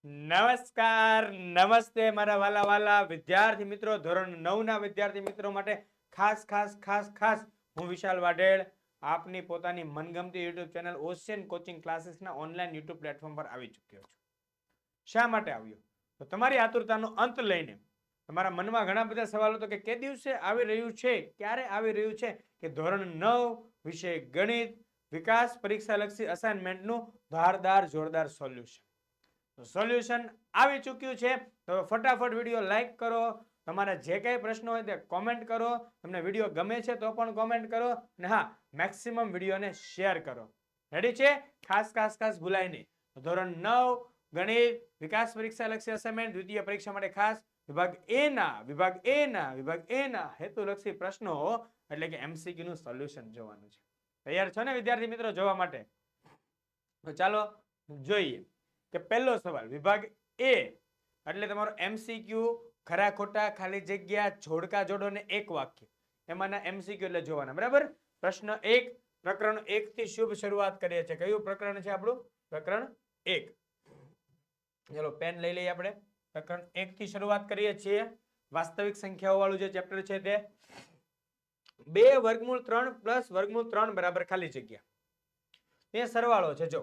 નમસ્કાર, નમસ્તે મારા વાલા વાલા વિદ્યાર્થી મિત્રો, ધોરણ 9 ના વિદ્યાર્થી મિત્રો માટે ખાસ ખાસ ખાસ ખાસ હું વિશાલ વાઢેર આપની પોતાની મનગમતી YouTube ચેનલ ઓશિયન કોચિંગ ક્લાસીસના ઓનલાઈન YouTube પ્લેટફોર્મ પર આવી ચૂક્યો છું. શા માટે આવ્યો? તો તમારી આતુરતાનો અંત લઈને તમારા મનમાં ઘણા બધા સવાલો તો કે દિવસે આવી રહ્યું છે, ક્યારે આવી રહ્યું છે કે ધોરણ 9 વિષય ગણિત વિકાસ પરીક્ષાલક્ષી અસાઇનમેન્ટનું ધારદાર જોરદાર સોલ્યુશન. સોલ્યુશન આવી ચૂક્યું છે. તો ફટાફટ વિડીયો લાઈક કરો, તમારા જે કંઈ પ્રશ્નો હોય તે કોમેન્ટ કરો, તમને વિડીયો ગમે છે તો પણ કોમેન્ટ કરો, અને હા, મેક્સિમમ વિડીયોને શેર કરો. રેડી છે? ખાસ ખાસ ખાસ ભૂલાય નહીં. ધોરણ 9 ગણિત વિકાસ પરીક્ષાલક્ષી અસાઇનમેન્ટ દ્વિતીય પરીક્ષા માટે ખાસ વિભાગ એ ના હેતુલક્ષી પ્રશ્નો એટલે કે MCQ નું સોલ્યુશન જોવાનું છે. તૈયાર છો ને વિદ્યાર્થી મિત્રો જોવા માટે? તો ચાલો જોઈએ કે પહેલો સવાલ વિભાગ એ એટલે તમારો MCQ ખરા ખોટા ખાલી જગ્યા જોડકા જોડો ને એક વાક્ય એમાંના MCQ એટલે જોવાના. બરાબર? પ્રશ્ન 1 પ્રકરણ 1 થી શુભ શરૂઆત કરીએ છીએ. કયું પ્રકરણ છે આપણું? પ્રકરણ 1. ચલો પેન લઈ લઈએ આપણે. પ્રકરણ 1 થી શરૂઆત કરીએ છીએ. વાસ્તવિક સંખ્યાઓ વાળું જે ચેપ્ટર છે તે 2 વર્ગમૂળ 3 પ્લસ વર્ગમૂળ 3 બરાબર ખાલી જગ્યા. એ સરવાળો છે. જો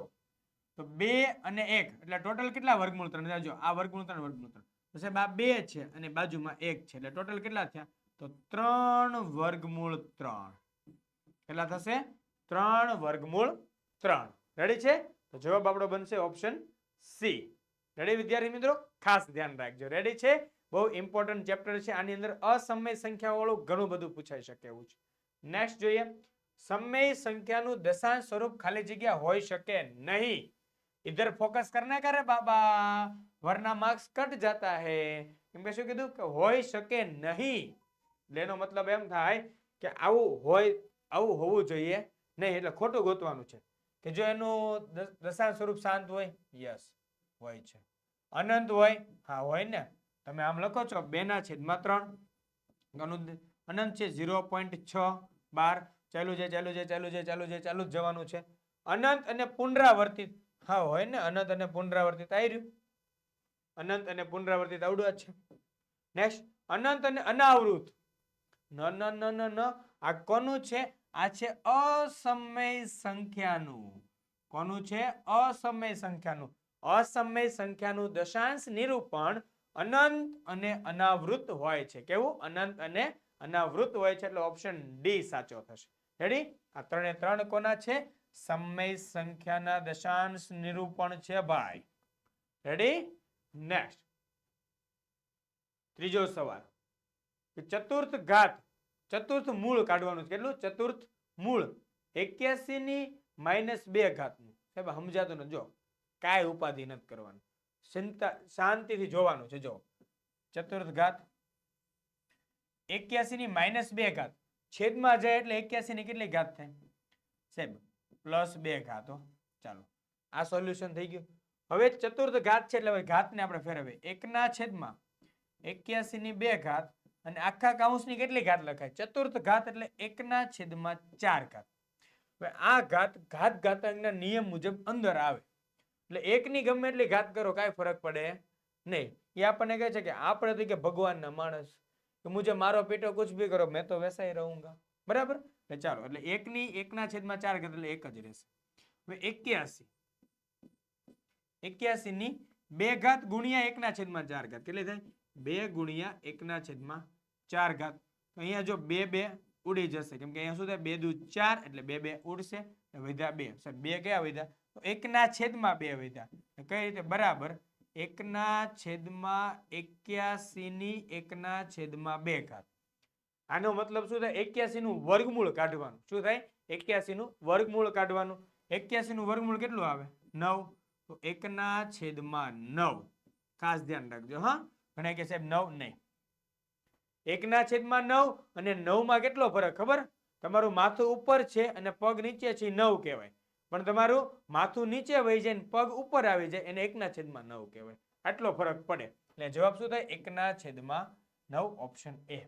તો 2 અને 1 એટલે ટોટલ કેટલા વર્ગમૂળ 3? જો આ વર્ગમૂળ 3 વર્ગમૂળ 3 તો સાહેબ આ 2 છે અને બાજુમાં 1 છે એટલે ટોટલ કેટલા થયા? તો 3 વર્ગમૂળ 3. કેટલા થશે? 3 વર્ગમૂળ 3. રેડી છે? તો જવાબ આપણો બનશે ઓપ્શન સી. રેડી વિદ્યાર્થી મિત્રો? ખાસ ધ્યાન રાખજો. રેડી છે? બહુ ઇમ્પોર્ટન્ટ ચેપ્ટર છે. આની અંદર અસમય સંખ્યાઓ વાળું ઘણું બધું પૂછાઈ શકે એવું છે. નેક્સ્ટ જોઈએ. સમય સંખ્યાનું દશાંશ સ્વરૂપ ખાલી જગ્યા હોઈ શકે નહીં. इधर फोकस करना करे बाबा वरना मार्क्स कट जाता है. એમ શું કીધું કે હોઈ શકે નહીં. લેનો મતલબ એમ થાય કે આવું હોય, આવું હોવું જોઈએ નહીં, એટલે ખોટું ગોતવાનું છે. કે જો એનું દશાંશ સ્વરૂપ શાંત હોય, યસ હોય છે. અનંત હોય, હા હોય ને. તમે આમ લખો છો 2/3 અનંત છે 0.612. ચાલુ છે ચાલુ છે ચાલુ છે ચાલુ છે ચાલુ જ જવાનું છે. અનંત અને પુનરાવર્તિત, હા હોય ને. અનંત અને પુનરાવર્તિત આવી રહ્યું. અનંત અને પુનરાવર્તિત આવડું જ છે. નેક્સ્ટ અનંત અને અનાવૃત. ન આ કોનું છે? આ છે અસમય સંખ્યાનું. કોનું છે? અસમય સંખ્યાનું. અસમય સંખ્યાનું દશાંશ નિરૂપણ અનંત અને અનાવૃત હોય છે. કેવું? અનંત અને અનાવૃત હોય છે. એટલે ઓપ્શન ડી સાચો થશે. રેડી? આ 3 કોના છે? સમય સંખ્યાના દશાંશ નિરૂપણ છે ભાઈ. રેડી? નેક્સ્ટ ત્રીજો સવાલ. ચતુર્થ ઘાત, ચતુર્થ મૂળ કાઢવાનું છે. કેટલું? ચતુર્થ મૂળ 81 ની -2 ઘાતનું. સાહેબ સમજાતું નથી. જો કાંઈ ઉપાધિ નથી કરવાનું, શાંતિથી જોવાનું છે. જો ચતુર્થ ઘાત 81 ની -2 ઘાત છેદમાં જાય એટલે 81 ની કેટલી ઘાત થાય? સાહેબ +2 ઘાત. ચાલો આ સોલ્યુશન થઈ ગયું. હવે ચતુર્થ ઘાત છે એટલે ઘાતને આપણે ફેરવીએ. 1/81 ની 2 ઘાત અને આખા કૌંસની કેટલી ઘાત લખાય? ચતુર્થ ઘાત એટલે 1/4 ઘાત. હવે આ ઘાત ઘાતાંકના નિયમ મુજબ અંદર આવે એટલે 1 ની ગમે એટલી ઘાત કરો કાંઈ ફરક પડે નહીં. એ આપણને કહે છે કે આપણે તો કે ભગવાનના માણસ, કે મુજે મારો પીટો કુછ ભી કરો મેં તો વૈસા ही रहूंगा. બરાબર? ચાલો એટલે 1 ની 1/4 ઘાત એટલે 1 જ રહેશે. હવે 81 ની 2 ઘાત ગુણ્યા 1/4 ઘાત કેટલી થાય? 2 ગુણ્યા 1/4 ઘાત. અહીંયા જો 2 ઉડી જશે, કેમ કે અહીંયા શું થાય? 2 દુ 4 એટલે 2 ઉડશે. વધ્યા 2. સાહેબ 2 કયા વધ્યા? તો 1/2 વધ્યા. કઈ રીતે? બરાબર 1/81 ની 1/2 ઘાત. આનો મતલબ શું થાય? 81 નું વર્ગમૂળ કાઢવાનું. શું થાય? 81 નું વર્ગમૂળ કાઢવાનું. 81 નું વર્ગમૂળ કેટલું આવે? 9. તો 1/9. ખાસ ધ્યાન રાખજો. હા, ઘણા કે સાહેબ 9 નહીં. 1/9 અને 9 માં કેટલો ફરક ખબર? તમારું માથું ઉપર છે અને પગ નીચે છે, 9 કહેવાય. પણ તમારું માથું નીચે વહી જાય ને પગ ઉપર આવી જાય એને 1/9 કહેવાય. આટલો ફરક પડે. એટલે જવાબ શું થાય? 1/9 ઓપ્શન એ.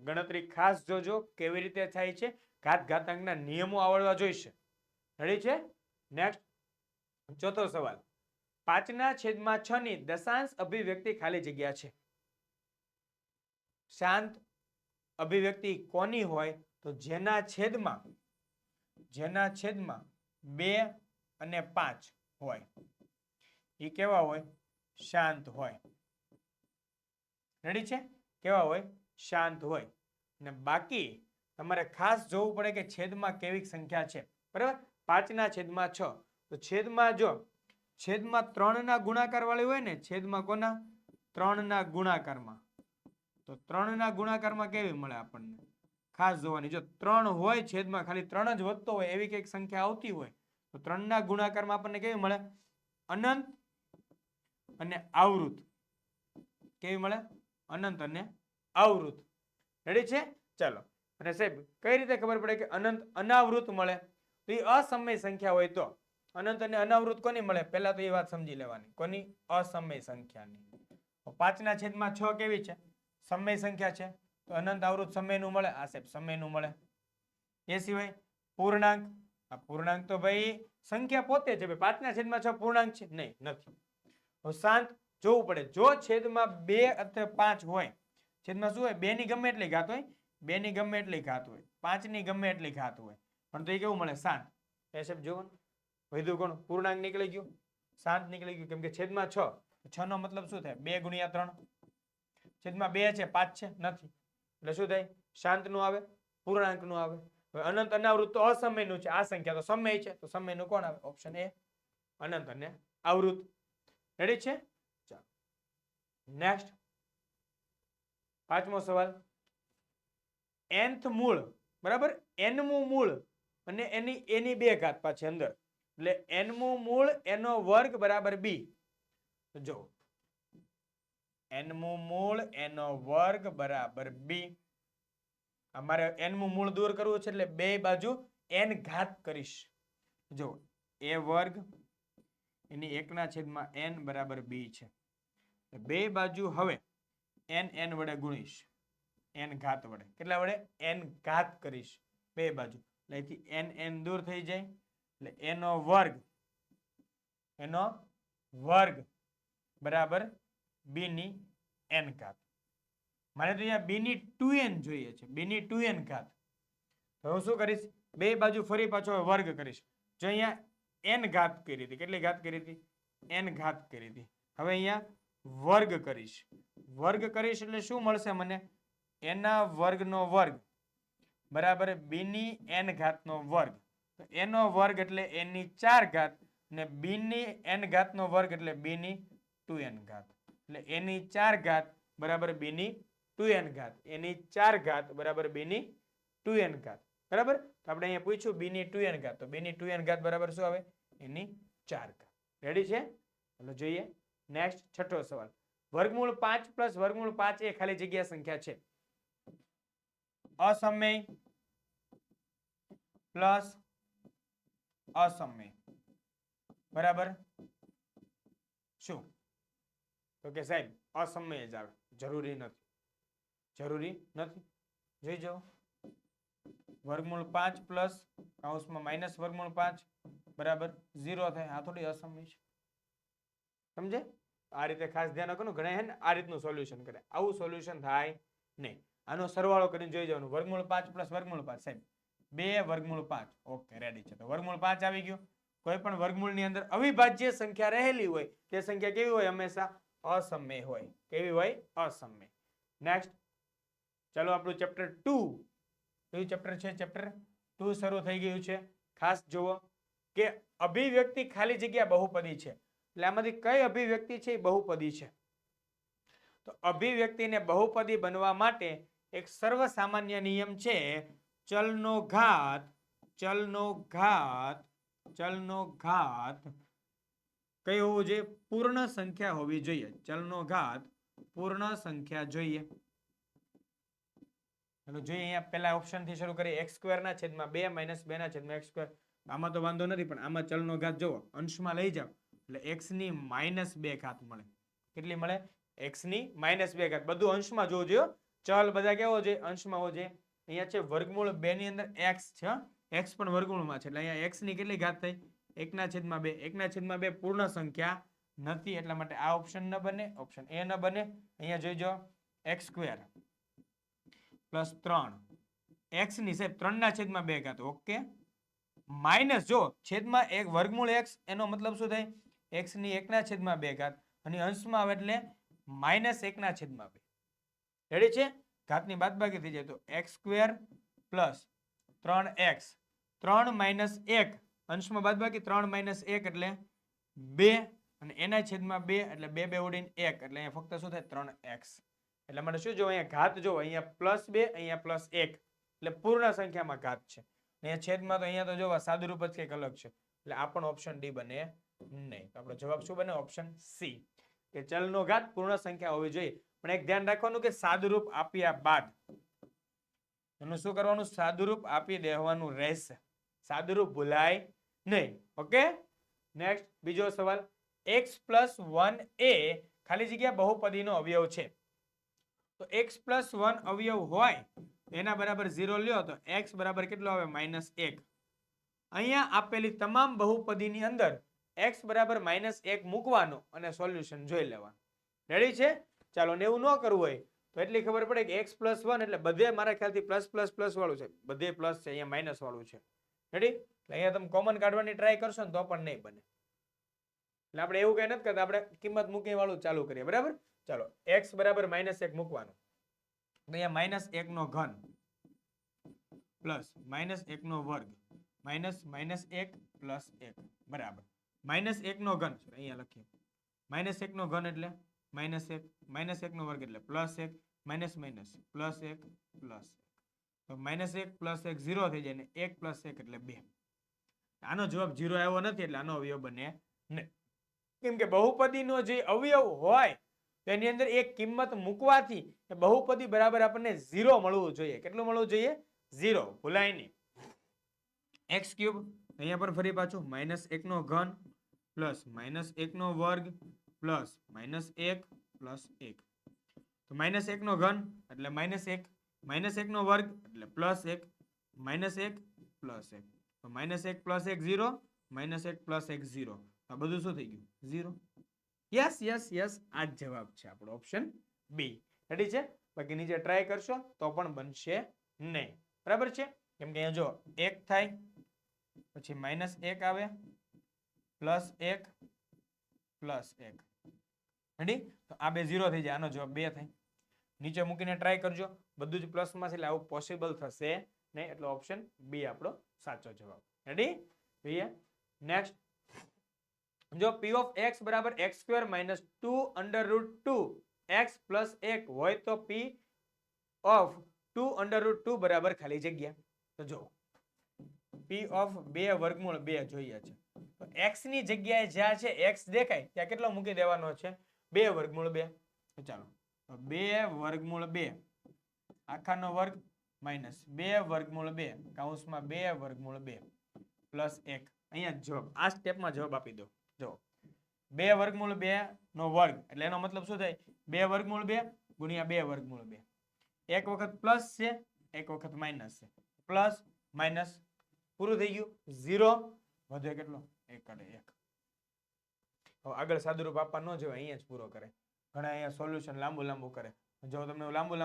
ગણતરી ખાસ જોજો કેવી રીતે થાય છે. ઘાતાંકના નિયમો આવડવા જોઈશે. રેડી છે? નેક્સ્ટ ચોથો સવાલ. 5/6 ની દશાંશ અભિવ્યક્તિ ખાલી જગ્યા છે. શાંત અભિવ્યક્તિ કોની હોય? તો જેના છેદમાં 2 અને 5 હોય. એ કેવા હોય? શાંત હોય. રેડી છે? કેવા હોય? શાંત હોય. અને બાકી તમારે ખાસ જોવું પડે કે છેદમાં કેવી સંખ્યા છે. બરાબર? 5/6. તો છેદમાં જો છેદમાં 3 ના ગુણાકાર વાળી હોય ને, છેદમાં કોના? 3 ના ગુણાકારમાં. તો 3 ના ગુણાકારમાં કેવી મળે આપણને? ખાસ જોવાની. જો 3 હોય છેદમાં, ખાલી 3 જ વધતો હોય એવી કઈક સંખ્યા આવતી હોય તો 3 ના ગુણાકારમાં આપણને કેવી મળે? અનંત અને આવૃત. કેવી મળે? અનંત અને આવૃત. રેડી છે? ચાલો. અને સાહેબ કઈ રીતે ખબર પડે કે અનંત અનાવૃત મળે? તો એ અસમય સંખ્યા હોય તો. અનંત અને અનાવૃત કોની મળે? પહેલા તો એ વાત સમજી લેવાની. કોની? અસમય સંખ્યાની. 5/6 કેવી છે? સમય સંખ્યા છે. તો અનંત આવૃત સમયનું મળે. આ સાહેબ સમયનું મળે. એ સિવાય પૂર્ણાંક. આ પૂર્ણાંક તો ભાઈ સંખ્યા પોતે છે. 5/6 પૂર્ણાંક છે? નહીં, નથી. શાંત જોવું પડે. જો છેદમાં 2 અથવા 5 હોય, છેદમાં શું હોય? 2 ની ગમે એટલી ઘાત હોય, 2 ની ગમે એટલી ઘાત હોય, 5 ની ગમે એટલી ઘાત હોય, પણ તો એ કેવું મળે? શાંત. એ સાહેબ જોવાનું. વધ્યું કોણ? પૂર્ણાંક નીકળી ગયું, શાંત નીકળી ગયું. કેમ કે છેદમાં 6. 6 નો મતલબ શું થાય? 2 ગુણ્યા 3. છેદમાં 2 છે, 5 છે? નથી. એટલે શું થાય? શાંત નું આવે, પૂર્ણાંક નું આવે. હવે અનંત અનાવૃત તો અસમયનું છે. આ સંખ્યા તો સમય છે, તો સમયનું કોણ આવે? ઓપ્શન એ, અનંત અને આવૃત. રેડી છે? ચાલો નેક્સ્ટ 5મો સવાલ. nth મૂળ, બરાબર? nમું મૂળ અને એની 2 ઘાત પાછી અંદર. એટલે nમું મૂળ એનો વર્ગ બરાબર b. તો જો nમું મૂળ એનો વર્ગ બરાબર b. અમારે nમું મૂળ દૂર કરવું છે એટલે બે બાજુ n ઘાત કરીશ. જો a વર્ગ એની 1/n બરાબર b છે. બે બાજુ હવે n વડે ગુણીશ. n ઘાત વડે. કેટલા વડે? n ઘાત કરીશ બે બાજુ. એટલે અહીંથી n દૂર થઈ જાય. એટલે એનો વર્ગ બરાબર b ની n ઘાત. મારે તો અહીંયા b ની 2n જોઈએ છે. b ની 2n ઘાત. તો હું શું કરીશ? બે બાજુ ફરી પાછો વર્ગ કરીશ. જો અહીંયા n ઘાત કરી હતી. કેટલી ઘાત કરી હતી? n ઘાત કરી હતી. હવે અહીંયા વર્ગ કરીશ. વર્ગ કરીશ એટલે શું મળશે મને? એના વર્ગનો વર્ગ બરાબર b ની n ઘાતનો વર્ગ. તો એનો વર્ગ એટલે n ની 4 ઘાત અને b ની n ઘાતનો વર્ગ એટલે b ની 2n ઘાત. એટલે a ની 4 ઘાત બરાબર b ની 2n ઘાત. a ની 4 ઘાત બરાબર b ની 2n ઘાત. બરાબર? તો આપણે અહીંયા પૂછ્યું b ની 2n ઘાત. તો b ની 2n ઘાત બરાબર શું આવે? એની 4 ઘાત. રેડી છે? ચાલો જોઈએ નેક્સ્ટ 6થો સવાલ. વર્ગમૂળ 5 પ્લસ વર્ગમૂળ 5 એ ખાલી જગ્યા સંખ્યા છે. અસમય પ્લસ અસમય બરાબર શું? તો કે સાહેબ અસમય જ આવે. જરૂરી નથી. જરૂરી નથી. જોઈ જાઓ. વર્ગમૂળ 5 પ્લસ કૌંસમાં માઇનસ વર્ગમૂળ 5 બરાબર 0 થાય. આ થોડી અસમય છે. સમજે? આ રીતે ખાસ ધ્યાન રાખવાનું. ઘણા હે ને આ રીતનું સોલ્યુશન કરે. આવું સોલ્યુશન થાય નહીં. આનો સરવાળો કરીને જોઈ જવાનું. વર્ગમૂળ 5 પ્લસ વર્ગમૂળ 5 સાહેબ 2 વર્ગમૂળ 5. ઓકે રેડી છે. તો વર્ગમૂળ 5 આવી ગયું. કોઈ પણ વર્ગમૂળની અંદર અવિભાજ્ય સંખ્યા રહેલી હોય તે સંખ્યા કેવી હોય? હંમેશા અસમય હોય. કેવી હોય? અસમય. નેક્સ્ટ ચાલો આપણું ચેપ્ટર 2. કયું ચેપ્ટર છે? ચેપ્ટર 2 શરૂ થઈ ગયું છે. ખાસ જુઓ કે અભિવ્યક્તિ ખાલી જગ્યા બહુપદી છે. એટલે આમાંથી કઈ અભિવ્યક્તિ છે એ બહુપદી છે. તો અભિવ્યક્તિને બહુપદી બનવા માટે એક સર્વસામાન્ય નિયમ છે. ચલનો ઘાત કઈ હોવું જોઈએ? પૂર્ણ સંખ્યા હોવી જોઈએ. ચલનો ઘાત પૂર્ણ સંખ્યા જોઈએ. ચાલો જોઈએ. અહીંયા પહેલા ઓપ્શન થી શરૂ કરીએ. x² ના છેદમાં 2 - 2 ના છેદમાં x². આમાં તો વાંધો નથી, પણ આમાં ચલનો ઘાત જુઓ અંશમાં લઈ જાઓ એટલે x ની -2 ઘાત મળે. કેટલી મળે? x ની -2 ઘાત. બધું અંશમાં જોવું જોઈએ. ચલ બધા કેવો જોઈએ? અંશમાં હોવો જોઈએ. અહીંયા છે વર્ગમૂળ 2 ની અંદર x છે. x પણ વર્ગમૂળમાં છે એટલે અહીંયા x ની કેટલી ઘાત થઈ? 1/2. 1/2 પૂર્ણ સંખ્યા નથી એટલા માટે આ ઓપ્શન ન બને, ઓપ્શન એ ન બને. અહીંયા જોઈજો x સ્ક્વેર પ્લસ 3 x ની સાહેબ 3 ના છેદમાં 2 ઘાત. ઓકે, માઇનસ જો છેદમાં એક વર્ગમૂળ x એનો મતલબ શું થાય? x ની 1 ના છેદમાં 2 ઘાત અને અંશમાં આવે એટલે માઇનસ 1 ના છેદમાં 2. રેડી છે? ઘાતની બાદબાકી થઈ જાય તો x square plus 3x 3 minus 1 અંશમાં બાદબાકી 3 માઇનસ 1 એટલે 2 અને એના છેદમાં 2 એટલે 2 2 ઉડીને 1 એટલે અહીંયા ફક્ત શું થાય 3x. એટલે માટે શું જો અહીંયા ઘાત જો અહીંયા પ્લસ 2 અહીંયા પ્લસ 1 એટલે પૂર્ણ સંખ્યામાં ઘાત છે. અહીંયા છેદમાં તો અહીંયા તો જોવા સાદુરૂપ જ કંઈક અલગ છે એટલે આ પણ ઓપ્શન ડી બને નહીં. તો આપણો જવાબ શું બને? ઓપ્શન સી, કે ચલનો ઘાત પૂર્ણ સંખ્યા હોવી જોઈએ. પણ એક ધ્યાન રાખવાનું કે સાદુરૂપ આપ્યા બાદ એનું શું કરવાનું? સાદુરૂપ આપી દેવાનું રહેશે. સાદુરૂપ ભૂલાય નહીં. ઓકે, નેક્સ્ટ બીજો સવાલ. x પ્લસ 1 એ ખાલી જગ્યા બહુપદીનો અવયવ છે. તો x પ્લસ 1 અવયવ હોય એના બરાબર 0 લ્યો તો x બરાબર કેટલો આવે? -1. અહીંયા આપેલી તમામ બહુપદીની અંદર x બરાબર -1 મૂકવાનો અને સોલ્યુશન જોઈ લેવાનું. રેડી છે? ચાલો, ને એવું ન કરવું હોય તો એટલી ખબર પડે કે x પ્લસ 1 એટલે બધે મારા ખ્યાલથી પ્લસ પ્લસ પ્લસ વાળું છે, બધે પ્લસ છે, અહીંયા માઇનસ વાળું છે. રેડી? એટલે અહીંયા તમે કોમન કાઢવાની ટ્રાય કરશો ને તો પણ નહીં બને. એટલે આપણે એવું કઈ નથી કરતા, આપણે કિંમત મૂકી વાળું ચાલુ કરીએ. બરાબર? ચાલો, x બરાબર -1 મૂકવાનું. અહીંયા -1 નો ઘન પ્લસ -1 નો વર્ગ માઇનસ -1 પ્લસ 1 બરાબર -1 નો ઘન. અહીંયા લખીએ -1 નો ઘન એટલે -1, -1 નો વર્ગ એટલે +1, માઇનસ માઇનસ +1 +1. તો -1 + 1 0 થઈ જાય ને 1 + 1 એટલે 2. આનો જવાબ 0 આવ્યો નથી એટલે આનો અવયવ બને નહીં. કેમ કે બહુપદીનો જે અવયવ હોય તેની અંદર એક કિંમત મૂકવાથી એ બહુપદી બરાબર આપણને 0 મળવું જોઈએ. કેટલું મળવું જોઈએ? 0. ભૂલાય નહીં. x³ અહીંયા પર ફરી પાછું -1 નો ઘન પ્લસ -1 નો વર્ગ પ્લસ -1 પ્લસ 1. તો -1 નો ઘન એટલે -1, -1 નો વર્ગ એટલે +1, -1 પ્લસ 1. તો -1 + 1 0, -1 + 1 0. આ બધું શું થઈ ગયું? 0. યસ યસ યસ, આ જ જવાબ છે આપણો ઓપ્શન બી. રેડી છે? બાકી નીચે ટ્રાય કરશો તો પણ બનશે નહીં. બરાબર છે? કેમ કે અહીંયા જો 1 થાય પછી -1 આવે +1 +1. રેડી? તો આ બે 0 થઈ જાય, આનો જવાબ 2 થાય. નીચે મૂકીને ટ્રાય કરજો, બધું જ પ્લસમાં છે એટલે આવું પોસિબલ થશે નહીં. એટલે ઓપ્શન બી આપણો સાચો જવાબ. રેડી? જોઈએ નેક્સ્ટ. જો p of x બરાબર x² - 2 √ 2x + 1 હોય તો p of 2 √ 2 બરાબર ખાલી જગ્યા. તો જો p of 2 વર્ગમૂળ 2 જોઈએ છે તો x ની જગ્યાએ જ્યાં છે x દેખાય ત્યાં કેટલો મૂકી દેવાનો છે? 2 વર્ગમૂળ 2. તો ચાલો, 2 વર્ગમૂળ 2 આખાનો વર્ગ માઇનસ 2 વર્ગમૂળ 2 કૌંસમાં 2 વર્ગમૂળ 2 પ્લસ 1. અહીંયા જવાબ આ સ્ટેપમાં જવાબ આપી દો. જો 2 વર્ગમૂળ 2 નો વર્ગ એટલે એનો મતલબ શું થાય? 2 વર્ગમૂળ 2 ગુણ્યા 2 વર્ગમૂળ 2. એક વખત પ્લસ છે, એક વખત માઇનસ છે. પ્લસ માઇનસ પૂરું થઈ ગયું. 0 વધે કેટલો? 1 કાઢે 1. હવે આગળ સાદુરૂપ આપવા ન જવાય, અહીંયા જ પૂરો કરે. ઘણા અહીંયા સોલ્યુશન લાંબુ કરે. જો તમને લાંબુ ન,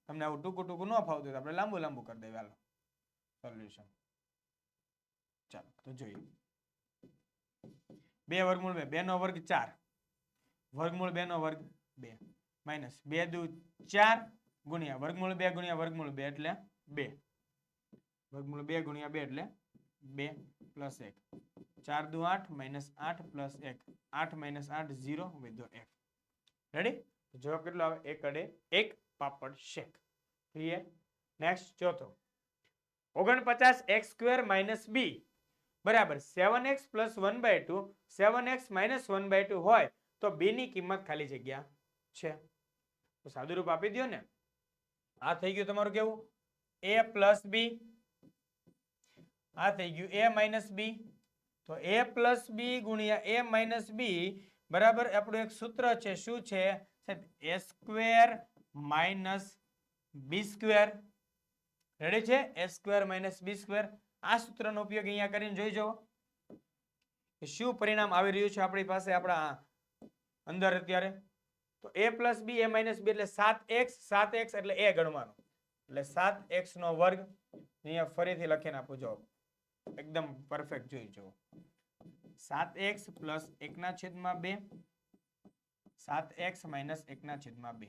તમને આવું ટૂંકું ન ફાવતું તો આપણે લાંબુ કરી દઈએ. હાલો સોલ્યુશન ચાલો તો જોઈએ. 2 વર્ગમૂળ 2, 2 નો વર્ગ 4 વર્ગમૂળ 2 નો વર્ગ 2 માઇનસ 2 દુ 4 ગુણ્યા વર્ગમૂળ 2 ગુણ્યા વર્ગમૂળ 2 એટલે 2 વર્ગમૂળ 2 ગુણ્યા 2 એટલે 2 પ્લસ 1 4 દુ 8 માઇનસ 8 પ્લસ 1 8 માઇનસ 8 0 વધ્યો 1. રેડી? જવાબ કેટલો આવે? 1 અડે 1 પાપડ શેક. ક્લિયર? નેક્સ્ટ ચોથો. 49x² - b બરાબર 7x + 1/2 7x - 1/2 હોય તો b ની કિંમત ખાલી જગ્યા છે. તો સાદુરૂપ આપી દો ને. આ થઈ ગયું તમારું કેવું? a + b. આ થઈ ગયું a - b. તો a + b ગુણ્યા a - b બરાબર આપણું એક સૂત્ર છે. શું છે? a² - b². રેડી છે? a² - b². આ સૂત્રનો ઉપયોગ અહીંયા કરીને જોઈ જાઓ. કે શું પરિણામ આવી રહ્યું છે આપણી પાસે આપણા અંદર અત્યારે? તો a plus b a minus b એટલે 7x એટલે a ગણવાનો એટલે 7x નો વર્ગ. અહીંયા ફરીથી લખીને આપું જો એકદમ પરફેક્ટ જોઈ જુઓ 7x પ્લસ 1/2 7x માઇનસ 1/2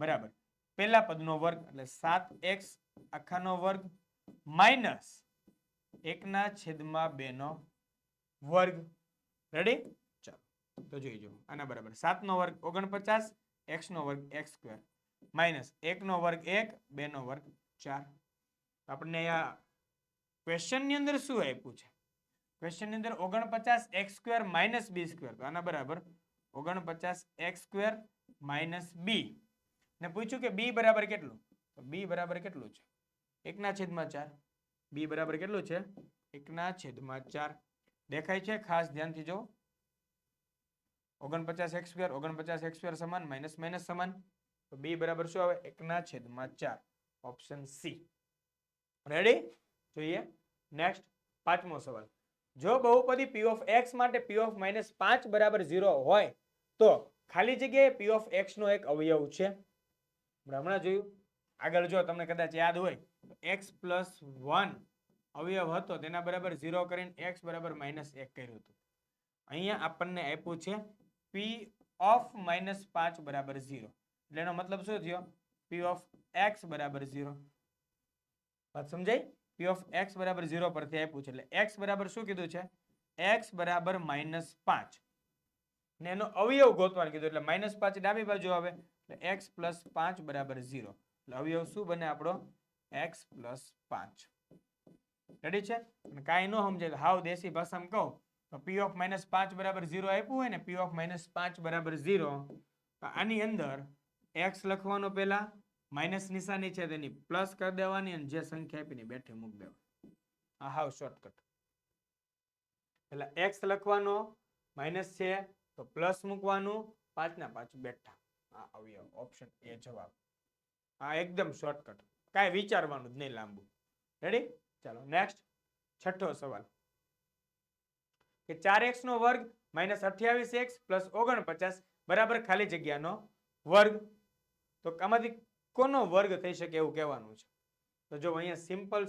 બરાબર પહેલા પદનો વર્ગ એટલે 7x આખાનો વર્ગ માઇનસ 1/2 નો વર્ગ. રેડી? ચાલો તો જોઈ જો આના બરાબર 7 નો વર્ગ 49 x નો વર્ગ x² માઇનસ 1 નો વર્ગ 1 2 નો વર્ગ 4. આપણને આ ક્વેશ્ચન ની અંદર શું આપ્યું છે? ક્વેશ્ચન ની અંદર 49 x² માઇનસ b². તો આના બરાબર 49 x² માઇનસ b ને પૂછ્યું કે b બરાબર કેટલું? તો b બરાબર કેટલું છે? 1/4. b બરાબર કેટલું છે? 1/4. દેખાય છે? ખાસ ધ્યાનથી જો 49 x² સમાન માઇનસ માઇનસ સમાન તો b બરાબર શું આવે? 1/4. Option C. રેડી? જોઈએ નેક્સ્ટ પાંચમો સવાલ. જો બહુપદી p of x માટે p of -5 બરાબર 0 હોય તો ખાલી જગ્યાએ p of x નો એક અવયવ છે. હમણાં જોયું આગળ જો તમને કદાચ યાદ હોય તો x + 1 અવયવ હતો તેના બરાબર 0 કરીને x બરાબર -1 કર્યું હતું. અહીંયા આપણને આપ્યું છે p of -5 બરાબર 0 એટલે એનો મતલબ શું થયો? p of x બરાબર 0. વાત સમજાય? p of x બરાબર 0 પરથી આપ્યું છે એટલે x બરાબર શું કીધું છે? x બરાબર -5 ને એનો અવયવ ગોતવાનું કીધું એટલે -5 ડાબી બાજુ આવે એટલે x + 5 બરાબર 0 એટલે અવયવ શું બને આપણો? x + 5. રેડી છે? અને કાંઈ ન સમજાય હાવ દેશી ભાષામાં કહું તો p of -5 બરાબર 0 આપ્યું હોય ને p of -5 બરાબર 0 તો આની અંદર x લખવાનો પહેલા માઇનસ નિશાની છે તેની પ્લસ કરી દેવાની અને જે સંખ્યા આપીને બેઠી મૂકી દેવાની. આ હાવ શોર્ટકટ. એટલે x લખવાનો માઇનસ છે તો પ્લસ મૂકવાનું 5/5 બેઠા. આ અવયવ ઓપ્શન એ જવાબ. આ એકદમ શોર્ટકટ કાંઈ વિચારવાનું જ નહીં લાંબુ. રેડી? ચાલો નેક્સ્ટ છઠ્ઠો સવાલ કે 4x નો વર્ગ -28x + 49 બરાબર ખાલી જગ્યાનો વર્ગ. તો આમાંથી કોનો વર્ગ થઈ શકે એવું કહેવાનું છે. તો જો અહીંયા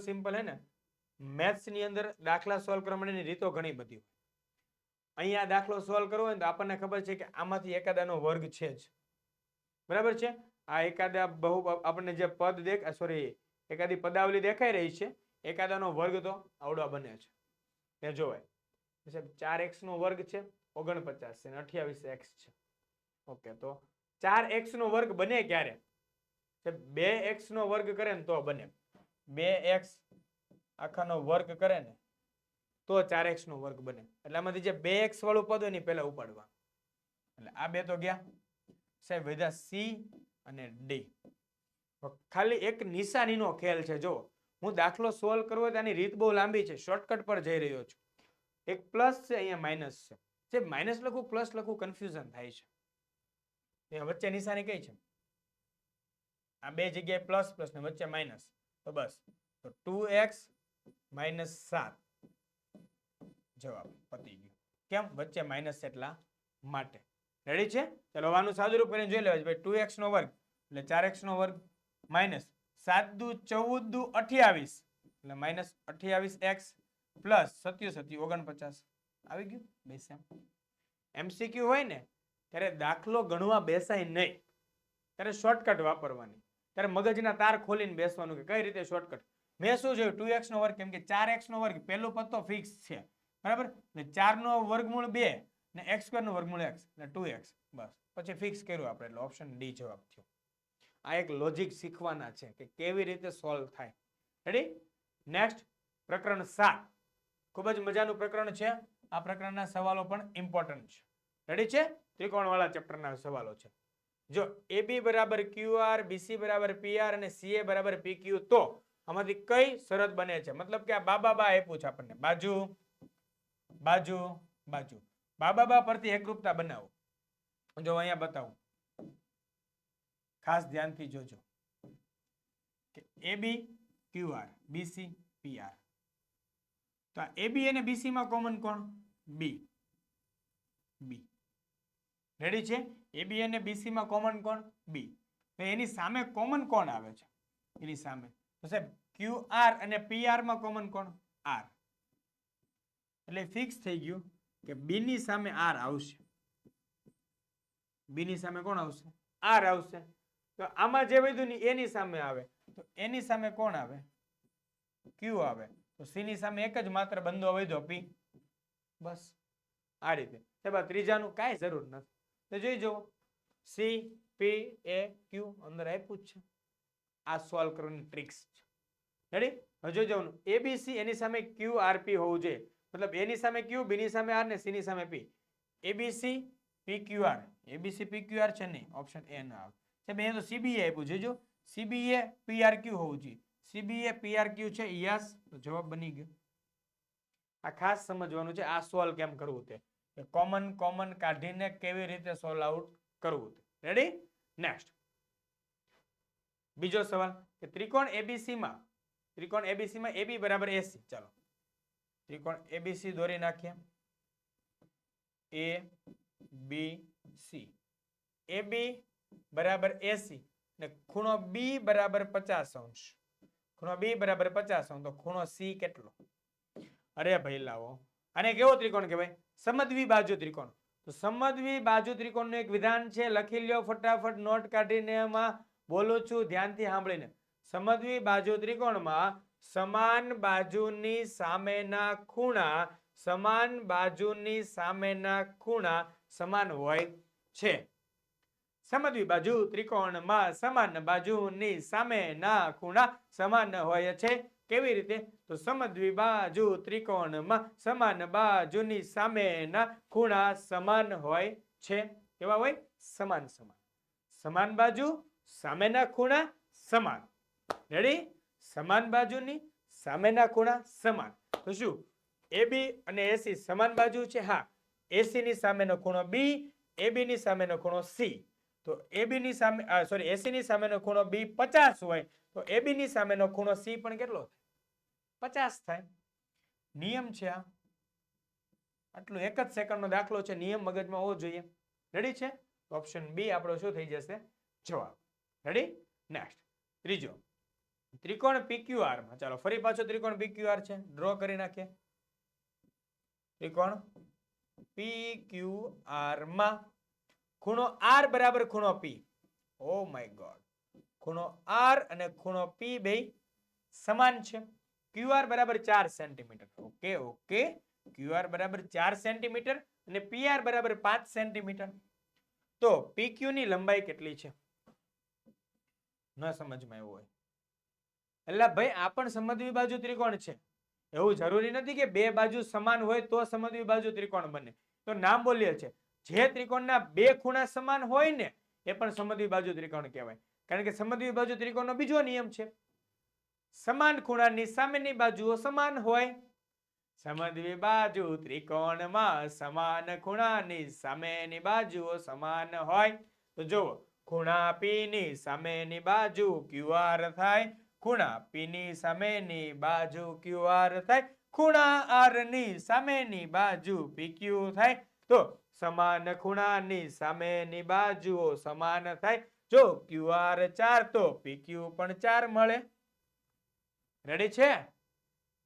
સિમ્પલ હે ને મેથ્સ ની અંદર દાખલા સોલ્વ કરવા માટેની રીતો ઘણી બધી હોય. અહીંયા દાખલો સોલ્વ કરવો હોય તો આપણને ખબર છે કે આમાંથી એકાદાનો વર્ગ છે જ. બરાબર છે? આ એકાદા બહુ આપણને જે પદ એકાદી પદાવલી દેખાઈ રહી છે એકાદાનો વર્ગ તો આવડો બને છે. એ જોવાય 4x નો વર્ગ છે 49 છે અને 28x છે. ઓકે તો 4x નો વર્ગ બને ક્યારે? 2x નો વર્ગ કરે ને તો બને. 2x આખાનો વર્ગ કરે ને તો 4x નો વર્ગ બને. એટલે આમાંથી જે 2x વાળું પદ હોય ને પહેલા ઉપાડવાનું. એટલે આ બે તો ગયા સાહેબ વધ્યા c અને d. ખાલી એક નિશાનીનો ખેલ છે. જો હું દાખલો સોલ્વ કરવો હોય તો આની રીત બહુ લાંબી છે. શોર્ટકટ પર જઈ રહ્યો છું. એક પ્લસ છે અહીંયા માઇનસ છે. જે માઇનસ લખું પ્લસ લખું કન્ફ્યુઝન થાય છે. અહીંયા વચ્ચે નિશાની કઈ છે? આ બે જગ્યાએ પ્લસ પ્લસ ને વચ્ચે માઇનસ. તો બસ તો 2x - 7 જવાબ પતી ગયું. કેમ? વચ્ચે માઇનસ એટલા માટે. રેડી છે? ચલો આનું સાદુરૂપ કરીને જોઈ લેવાય ભાઈ 2x નો વર્ગ એટલે 4x નો વર્ગ માઇનસ 7 દુ 14 દુ 28 એટલે -28x પ્લસ 7 49 આવી ગયું. બેસ્યા MCQ હોય ને ત્યારે દાખલો ગણવા બેસાય નહીં. ત્યારે શોર્ટકટ વાપરવાની. ત્યારે મગજના તાર ખોલીને બેસવાનું કે કઈ રીતે શોર્ટકટ. મેં શું જોયું 2x નો વર્ગ કેમ કે 4x નો વર્ગ પહેલું પદ તો ફિક્સ છે. બરાબર? એટલે 4 નો વર્ગમૂળ 2 ને x² નો વર્ગમૂળ x એટલે 2x. બસ પછી ફિક્સ કર્યું આપણે એટલે ઓપ્શન ડી જવાબ થયો. આ એક લોજિક શીખવાના છે કે કેવી રીતે સોલ્વ થાય. રેડી? નેક્સ્ટ પ્રકરણ 7 ખૂબ જ મજાનું પ્રકરણ છે. આ પ્રકરણના સવાલો પણ ઇમ્પોર્ટન્ટ છે. રેડી છે? ત્રિકોણવાળા ચેપ્ટરના સવાલો છે. જો AB બરાબર QR, BC બરાબર PR અને CA બરાબર PQ તો આમાંથી કઈ શરત બને છે? મતલબ કે આ બા આપ્યું છે આપણને બાજુ બાજુ બાજુ બા પરથી એકરૂપતા બનાવો. જો અહીંયા બતાવું ખાસ ધ્યાનથી જોજો કે AB QR BC PR તો AB અને BC માં કોમન કોણ? B બી. રેડી છે? એબી અને બીસી માં કોમન કોણ? બી. તો એની સામે કોમન કોણ આવે છે? એની સામે તો સાહેબ ક્યુ આર અને પી આર માં કોમન કોણ? આર. એટલે ફિક્સ થઈ ગયું કે બી ની સામે આર આવશે. બી ની સામે કોણ આવશે? આર આવશે. તો આમાં જે વધ્યું ને એની સામે આવે તો એની સામે કોણ આવે? ક્યુ આવે. તો સી ની સામે એક જ માત્ર બંદો વધ્યો પી. બસ આ રીતે. સાહેબ ત્રીજાનું કાંઈ જરૂર નથી. તો જોઈ જુઓ સી પી એ ક્યુ અંદર આપ્યું જ છે. આ સોલ્વ કરવાની ટ્રિક્સ છે. રેડી? હવે જોઈ જવાનું એબીસી એની સામે ક્યુ આર પી હોવું જોઈએ. મતલબ એની સામે ક્યુ, બી ની સામે આર ને સી ની સામે પી. એબીસી પી ક્યુ આર. એબીસી પી ક્યુ આર છે નહીં. ઓપ્શન એ ના આવે. સાહેબ અહીંયા તો સીબીએ આપ્યું. જોજો સીબીએ પી આર ક્યુ હોવું જોઈએ. સીબીએ પી આર ક્યુ છે યસ. તો જવાબ બની ગયો. આ ખાસ સમજવાનું છે આ સોલ્વ કેમ કરવું તે. કોમન કોમન કાઢીને કેવી રીતે સોલ્વ આઉટ કરવું. રેડી? નેક્સ્ટ બીજો સવાલ કે ત્રિકોણ એબીસી માં એબી બરાબર એસી. ચાલો ત્રિકોણ એબીસી દોરી નાખીએ. એ બી સી. એબી બરાબર એસી ને ખૂણો બી બરાબર 50 અંશ. ખૂણો બી બરાબર 50 અંશ. તો ખૂણો સી કેટલો? અરે ભાઈ લાવો. આને કેવો ત્રિકોણ કહેવાય? સમદ્વિ બાજુ ત્રિકોણ. તો સમદ્વિ બાજુ ત્રિકોણનું એક વિધાન છે, લખી લ્યો ફટાફટ નોટ કાઢીને. એમાં બોલું છું ધ્યાનથી સાંભળીને. સમદ્વિ બાજુ ત્રિકોણમાં સમાન બાજુની સામેના ખૂણા સમાન હોય છે. સમદ્વિ બાજુ ત્રિકોણમાં સમાન બાજુની સામેના ખૂણા સમાન હોય છે. કેવી રીતે? તો સમદ્વિ બાજુ ત્રિકોણમાં સમાન બાજુની સામેના ખૂણા સમાન હોય છે. કેવા હોય? સમાન સમાન. સમાન બાજુ સામેના ખૂણા સમાન. રેડી? સમાન બાજુની સામેના ખૂણા સમાન. તો શું એબી અને એસી સમાન બાજુ છે? હા. એસી ની સામેનો ખૂણો બી, એબી ની સામેનો ખૂણો સી. તો એબી ની સામે એસી ની સામેનો ખૂણો બી 50 હોય તો એબી ની સામેનો ખૂણો સી પણ કેટલો થાય? 50 થાય. નિયમ છે આ. આટલું એક જ સેકન્ડનો દાખલો છે. નિયમ મગજમાં હોવો જોઈએ. રેડી છે? ઓપ્શન બી આપણો શું થઈ જશે? જવાબ. રેડી? નેક્સ્ટ ત્રીજો ત્રિકોણ પીક્યુઆર માં. ચાલો ફરી પાછો ત્રિકોણ પીક્યુઆર છે. ડ્રો કરી નાખીએ. ત્રિકોણ પીક્યુઆર માં ખૂણો આર બરાબર ખૂણો પી. Oh my god. ખૂણો આર અને ખૂણો પી બે સમાન છે. ક્યુઆર બરાબર 4 સેન્ટીમીટર. Okay okay. ક્યુઆર બરાબર 4 સેન્ટીમીટર અને પીઆર બરાબર 5 સેન્ટીમીટર. તો પીક્યુ ની લંબાઈ કેટલી છે? ન સમજમાં એવું હોય એટલે ભાઈ આ પણ સમદ્વિ બાજુ ત્રિકોણ છે. એવું જરૂરી નથી કે બે બાજુ સમાન હોય તો સમદ્વિ બાજુ ત્રિકોણ બને. તો નામ બોલીએ છે જે ત્રિકોણના બે ખૂણા સમાન હોય ને એ પણ સમદ્વિ બાજુ ત્રિકોણ કહેવાય. કારણ કે સમદ્વિ બાજુ ત્રિકોણનો બીજો નિયમ છે સમાન ખૂણાની સામેની બાજુઓ સમાન હોય. સમદ્વિ બાજુ ત્રિકોણમાં સમાન ખૂણાની સામેની બાજુઓ સમાન હોય. તો જુઓ ખૂણા પી ની સામેની બાજુ ક્યુઆર થાય. ખૂણા પી ની સામેની બાજુ ક્યુઆર થાય. ખૂણા આર ની સામેની બાજુ પીક્યુ થાય. તો સમાન ખૂણાની સામેની બાજુઓ સમાન થાય. જો ક્યુઆર 4 તો પીક્યુ પણ 4 મળે. રેડી છે?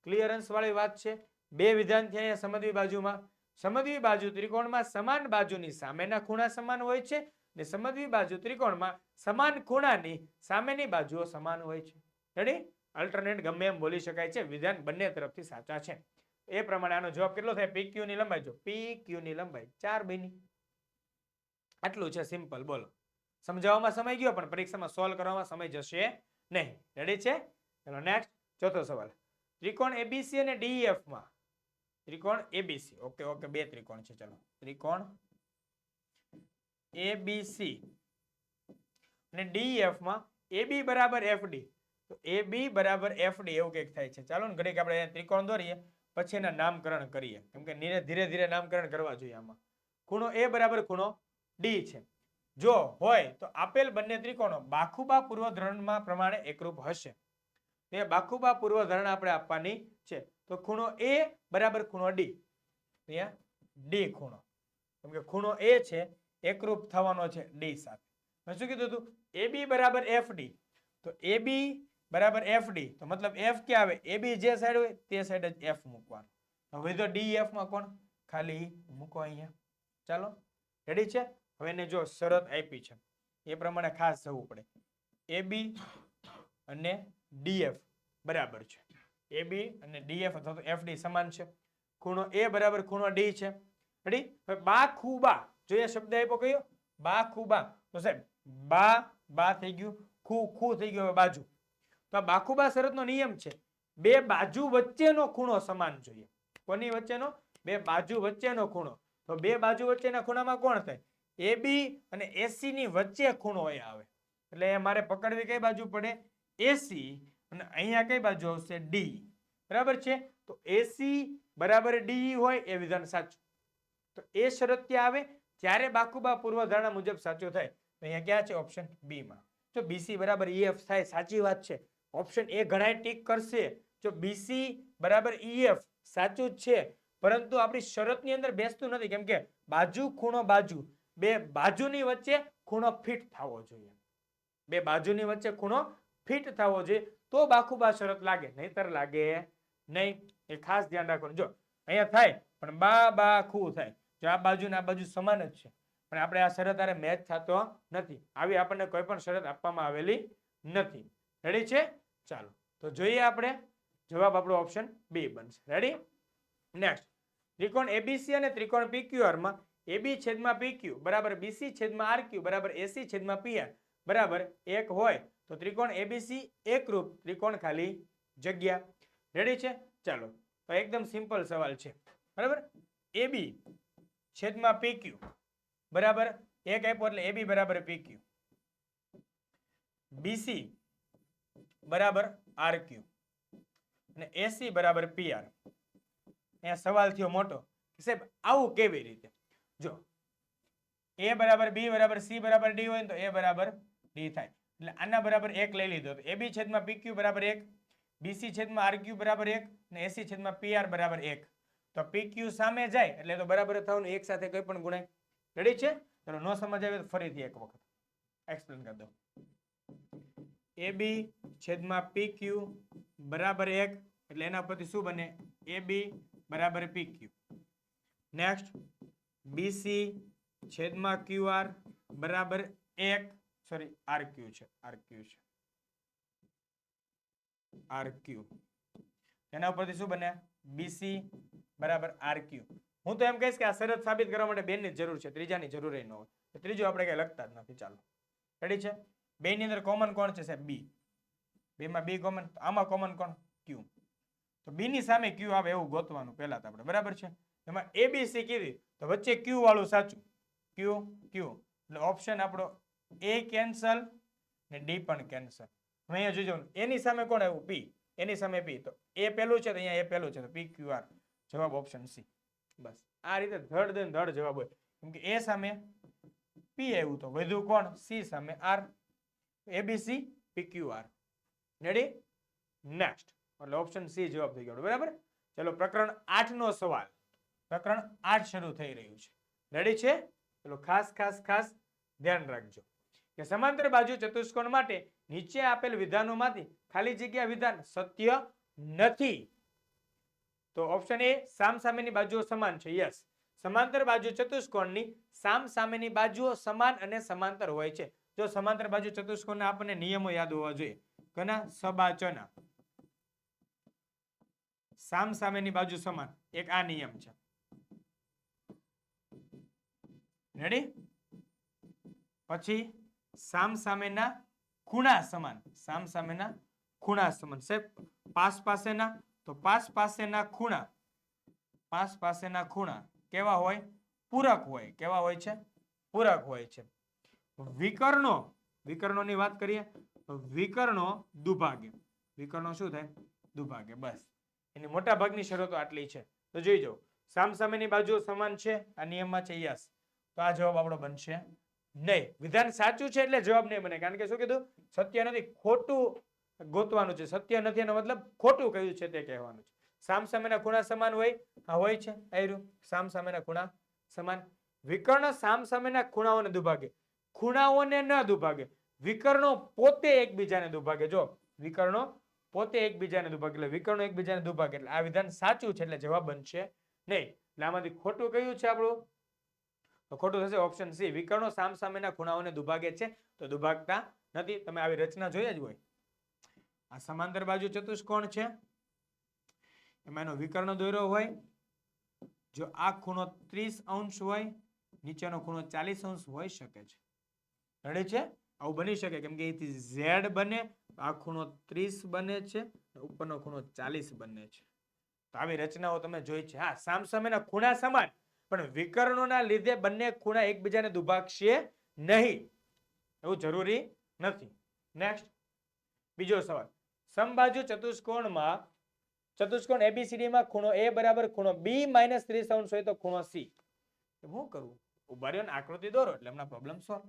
ક્લિયરન્સ વાળી વાત છે. બે વિધાન છે અહીંયા સમદ્વિ બાજુમાં. સમદ્વિ બાજુ ત્રિકોણમાં સમાન બાજુની સામેના ખૂણા સમાન હોય છે ને સમદ્વિ બાજુ ત્રિકોણમાં સમાન ખૂણાની સામેની બાજુઓ સમાન હોય છે. રેડી? અલ્ટરનેટ ગમે એમ બોલી શકાય છે. વિધાન બંને તરફથી સાચા છે. એ પ્રમાણે આનો જવાબ કેટલો થાય? પીક્યુ ની લંબાઈ. જો પીક્યુ ની લંબાઈ 4 બની. આટલું છે સિમ્પલ. બોલો સમજાવવામાં સમય ગયો પણ પરીક્ષામાં સોલ્વ કરવામાં સમય જશે નહીં. રેડી છે? ચલો નેક્સ્ટ ચોથો સવાલ. ત્રિકોણ એબીસી અને ડીઈએફ માં ત્રિકોણ એબીસી. Okay okay. બે ત્રિકોણ છે. ચલો ત્રિકોણ એબીસી અને ડીઈએફ માં એબી બરાબર એફડી. તો એબી બરાબર એફડી એવું કંઈક થાય છે. ચાલો ને ઘડીક આપણે ત્રિકોણ દોરીએ પછી એના નામકરણ કરીએ કેમ કે ધીરે ધીરે નામકરણ કરવા જોઈએ. આમાં ખૂણો એ બરાબર ખૂણો ડી છે. જો હોય તો આપેલ બંને ત્રિકોણો બાખુબા પૂર્વધ્રણમાં પ્રમાણે એકરૂપ હશે. તે બાખુબા પૂર્વધ્રણ આપણે આપવાની છે. તો ખૂણો એ બરાબર ખૂણો ડી. અહીંયા ડી ખૂણો કેમ કે ખૂણો એ છે એકરૂપ થવાનો છે ડી સાથે. મેં શું કીધું હતું? AB બરાબર FD. તો AB બરાબર FD તો મતલબ F ક્યાં આવે? AB જે સાઈડ હોય તે સાઈડ જ F મૂકવાનું. હવે તો DF માં કોણ? ખાલી મૂકો અહીંયા. ચાલો રેડી છે? હવે એને જો શરત આપી છે એ પ્રમાણે ખાસ જવું પડે. AB અને DF બરાબર છે. AB અને DF અથવા તો FD સમાન છે. ખૂણો A બરાબર ખૂણો D છે. રેડી? હવે બા ખૂબા જો એ શબ્દ આપ્યો કયો? બા ખૂબા. તો સાહેબ બા થઈ ગયું, ખૂ થઈ ગયો બાજુ. તો આ બાખુબા શરતનો નિયમ છે બે બાજુ વચ્ચેનો ખૂણો સમાન જોઈએ. કોની વચ્ચેનો? બે બાજુ વચ્ચેનો ખૂણો. તો બે બાજુ વચ્ચેના ખૂણામાં કોણ થાય? AB અને AC ની વચ્ચે ખૂણો એ આવે. એટલે મારે પકડવી કઈ બાજુ પડે? AC અને અહીંયા કઈ બાજુ આવશે? D. બરાબર છે? તો AC બરાબર D હોય એ વિધાન સાચું. તો એ શરત ક્યાં આવે? જ્યારે બાકુબા પૂર્વધારણા મુજબ સાચું થાય. તો અહીંયા ક્યાં છે? ઓપ્શન બી માં. જો BC બરાબર EF થાય સાચી વાત છે. ઓપ્શન એ ઘણાય ટીક કરશે. જો BC બરાબર EF સાચું જ છે, પરંતુ આપણી શરતની અંદર બેસતું નથી. કેમ કે બાજુ ખૂણો બાજુ, બે બાજુની વચ્ચે ખૂણો ફિટ થવો જોઈએ. બે બાજુની વચ્ચે ખૂણો ફિટ થવો જોઈએ તો બાખુબા શરત લાગે, નહીતર લાગે નહીં. એ ખાસ ધ્યાન રાખવાનું. જો અહીંયા થાય પણ બા ખૂ થાય. જો આ બાજુ ને આ બાજુ સમાન જ છે પણ આપણે આ શરત આરે મેચ થતો નથી. આવી આપણને કોઈ પણ શરત આપવામાં આવેલી નથી. રેડી છે? ચાલો તો જોઈએ આપણે જવાબ આપણો ઓપ્શન બી બનશે. રેડી? નેક્સ્ટ ત્રિકોણ ABC અને ત્રિકોણ PQR માં AB છેદમાં PQ બરાબર BC છેદમાં RQ બરાબર AC છેદમાં PR બરાબર 1 હોય તો ત્રિકોણ ABC એકરૂપ ત્રિકોણ ખાલી જગ્યા. રેડી છે? ચાલો તો એકદમ સિમ્પલ સવાલ છે. બરાબર? AB છેદમાં PQ બરાબર 1 આપ્યો એટલે AB બરાબર PQ, BC બરાબર RQ અને AC બરાબર PR. અહીંયા સવાલ થયો મોટો કે સાહેબ આવું કેવી રીતે? જો A બરાબર B બરાબર C બરાબર D હોય તો A બરાબર D થાય. એટલે આના બરાબર 1 લઈ લીધો તો AB છેદમાં PQ બરાબર 1, BC છેદમાં RQ બરાબર 1 અને AC છેદમાં PR બરાબર 1. તો PQ સામે જાય એટલે તો બરાબર થવાનું, એક સાથે કોઈ પણ ગુણાય. રેડી છે? ચલો ન સમજ આવે તો ફરીથી એક વખત એક્સપ્લેન કરી દઉં. AB છેદમાં PQ બરાબર 1 એટલે એના પરથી શું બને? AB બરાબર PQ. નેક્સ્ટ BC છેદમાં QR બરાબર 1 સોરી RQ છે RQ. એના ઉપરથી શું બને? BC બરાબર RQ. હું તો એમ કહીશ કે આ શરત સાબિત કરવા માટે બેની જ જરૂર છે, ત્રીજાની જરૂર ન હોય. ત્રીજું આપણે કઈ લખતા જ નથી. ચાલો રેડી છે? બે ની અંદર કોમન કોણ છે સાહેબ? B. બેમાં B કોમન, આમાં કોમન કોણ? Q. તો B ની સામે Q આવે એવું ગોતવાનું પહેલા તો આપણે. બરાબર છે? એમાં ABC કીધી તો વચ્ચે Q વાળું સાચું. Q એટલે ઓપ્શન આપણો A કેન્સલ ને D પણ કેન્સલ. હવે અહીંયા જોજો એની સામે કોણ આવ્યું? P. એની સામે P. તો A પહેલું છે તો અહીંયા A પહેલું છે તો PQR. જવાબ ઓપ્શન C. બસ આ રીતે ધડ દે ધડ જવાબ હોય. કેમ કે A સામે P આવ્યું તો વધ્યું કોણ? C સામે R. ABC PQR. Ready? Next એટલે ઓપ્શન C જવાબ થઈ ગયો. બરાબર? ચલો પ્રકરણ 8 નો સવાલ. પ્રકરણ 8 શરૂ થઈ રહ્યું છે. રેડી છે? ચલો ખાસ ધ્યાન રાખજો કે સમાંતર બાજુ ચતુષ્કોણ માટે નીચે આપેલ વિધાનોમાંથી ખાલી જગ્યા વિધાન સત્ય નથી. તો ઓપ્શન A સામસામેની બાજુઓ સમાન છે. યસ, સમાંતર બાજુ ચતુષ્કોણની સામસામેની બાજુઓ સમાન અને સમાંતર હોય છે. જો સમાંતર બાજુ ચતુષ્કોણના આપણને નિયમો યાદ હોવા જોઈએ. ઘણા સબાચના સામસામેની બાજુ સમાન, એક આ નિયમ છે. રેડી? પછી સામસામેના ખૂણા સમાન, સામસામેના ખૂણા સમાન. સાહેબ પાસ પાસેના, તો પાસ પાસેના ખૂણા કેવા હોય? પૂરક હોય. કેવા હોય છે? પૂરક હોય છે. વિકર્ણોની વાત કરીએ તો વિકર્ણો દુભાગે. વિકર્ણો શું થાય? દુભાગે. બસ એની મોટા ભાગની શરતો આટલી છે. તો જોઈ જાઓ સામસામેની બાજુઓ સમાન છે, આ નિયમમાં છે. યસ, તો આ જવાબ આપણો બનશે નહીં. વિધાન સાચું છે એટલે જવાબ નહીં બને. કારણ કે શું કીધું? સત્ય નથી, ખોટું ગોતવાનું છે. સત્ય નથી એનો મતલબ ખોટું કહ્યું છે તે કહેવાનું છે. સામસામેના ખૂણા સમાન હોય, હા હોય છે. આયરું સામસામેના ખૂણા સમાન. વિકર્ણ સામસામેના ખૂણાઓને દુભાગે. ખૂણાઓને ન દુભાગે, વિકર્ણો પોતે એકબીજાને દુભાગે. જો વિકર્ણો પોતે એકબીજાને દુભાગે એટલે વિકર્ણો એકબીજાને દુભાગે એટલે આ વિધાન સાચું છે એટલે જવાબ બનશે નહીં. એટલે આમાંથી ખોટું કયું છે આપણું? તો ખોટું થશે ઓપ્શન સી, વિકર્ણો સામસામેના ખૂણાઓને દુભાગે છે તો દુભાગતા નથી. તમે આવી રચના જોઈ જ હોય. આ સમાંતર બાજુ ચતુષ્કોણ છે, એમાં એનો વિકર્ણ દોર્યો હોય. જો આ ખૂણો 30 અંશ હોય, નીચેનો ખૂણો 40 અંશ હોઈ શકે છે. રેડી છે? આવું બની શકે કેમ કે અહીંથી ઝેડ બને, આ ખૂણો 30 બને છે, ઉપરનો ખૂણો 40 બને છે. તો આવી રચનાઓ તમે જોઈ છે. હા, સામસામેના ખૂણા સમાન, પણ વિકર્ણોના લીધે બંને ખૂણા એકબીજાને દુભાગશે નહીં એવું જરૂરી નથી. નેક્સ્ટ બીજો સવાલ. સમબાજુ ચતુષ્કોણમાં ચતુષ્કોણ ABCD માં ખૂણો A બરાબર ખૂણો B - 30 અંશ હોય તો ખૂણો C. શું કરવું? ઉભા રહ્યો ને આકૃતિ દોરો એટલે હમણાં પ્રોબ્લેમ સોલ્વ.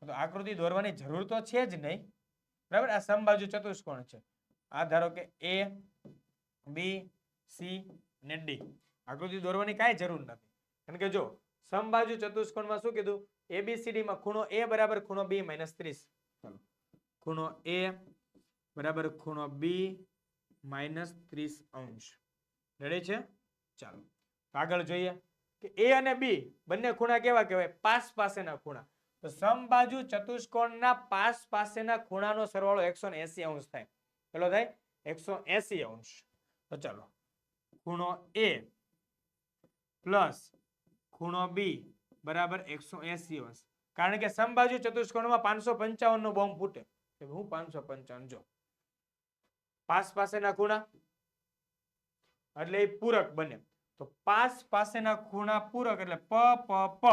તો આકૃતિ દોરવાની જરૂર તો છે જ નહીં, બરાબર? આ સમબાજુ ચતુષ્કોણ છે. આ ધારો કે A, B, C અને D. આકૃતિ દોરવાની કાંઈ જરૂર નથી. કારણ કે જો સમબાજુ ચતુષ્કોણમાં શું કીધું? ABCD માં ખૂણો A બરાબર ખૂણો B - 30. ચાલો, ખૂણો A બરાબર ખૂણો B -30 અંશ. રેડી છે? ચાલો આગળ જોઈએ કે A અને B બંને ખૂણા કેવા કહેવાય? પાસ પાસેના ખૂણા. તો સમબાજુ ચતુષ્કોણના પાસ પાસેના ખૂણાનો સરવાળો 180 અંશ થાય. કેટલો થાય? 180 અંશ. તો ચાલો, ખૂણો A પ્લસ ખૂણો B બરાબર 180 અંશ. કારણ કે સમબાજુ ચતુષ્કોણમાં 555 નો બોમ્બ ફૂટે. હું 555 જો પાસ પાસેના ખૂણા એટલે એ પૂરક બને. તો પાસ પાસેના ખૂણા પૂરક એટલે પ પ પ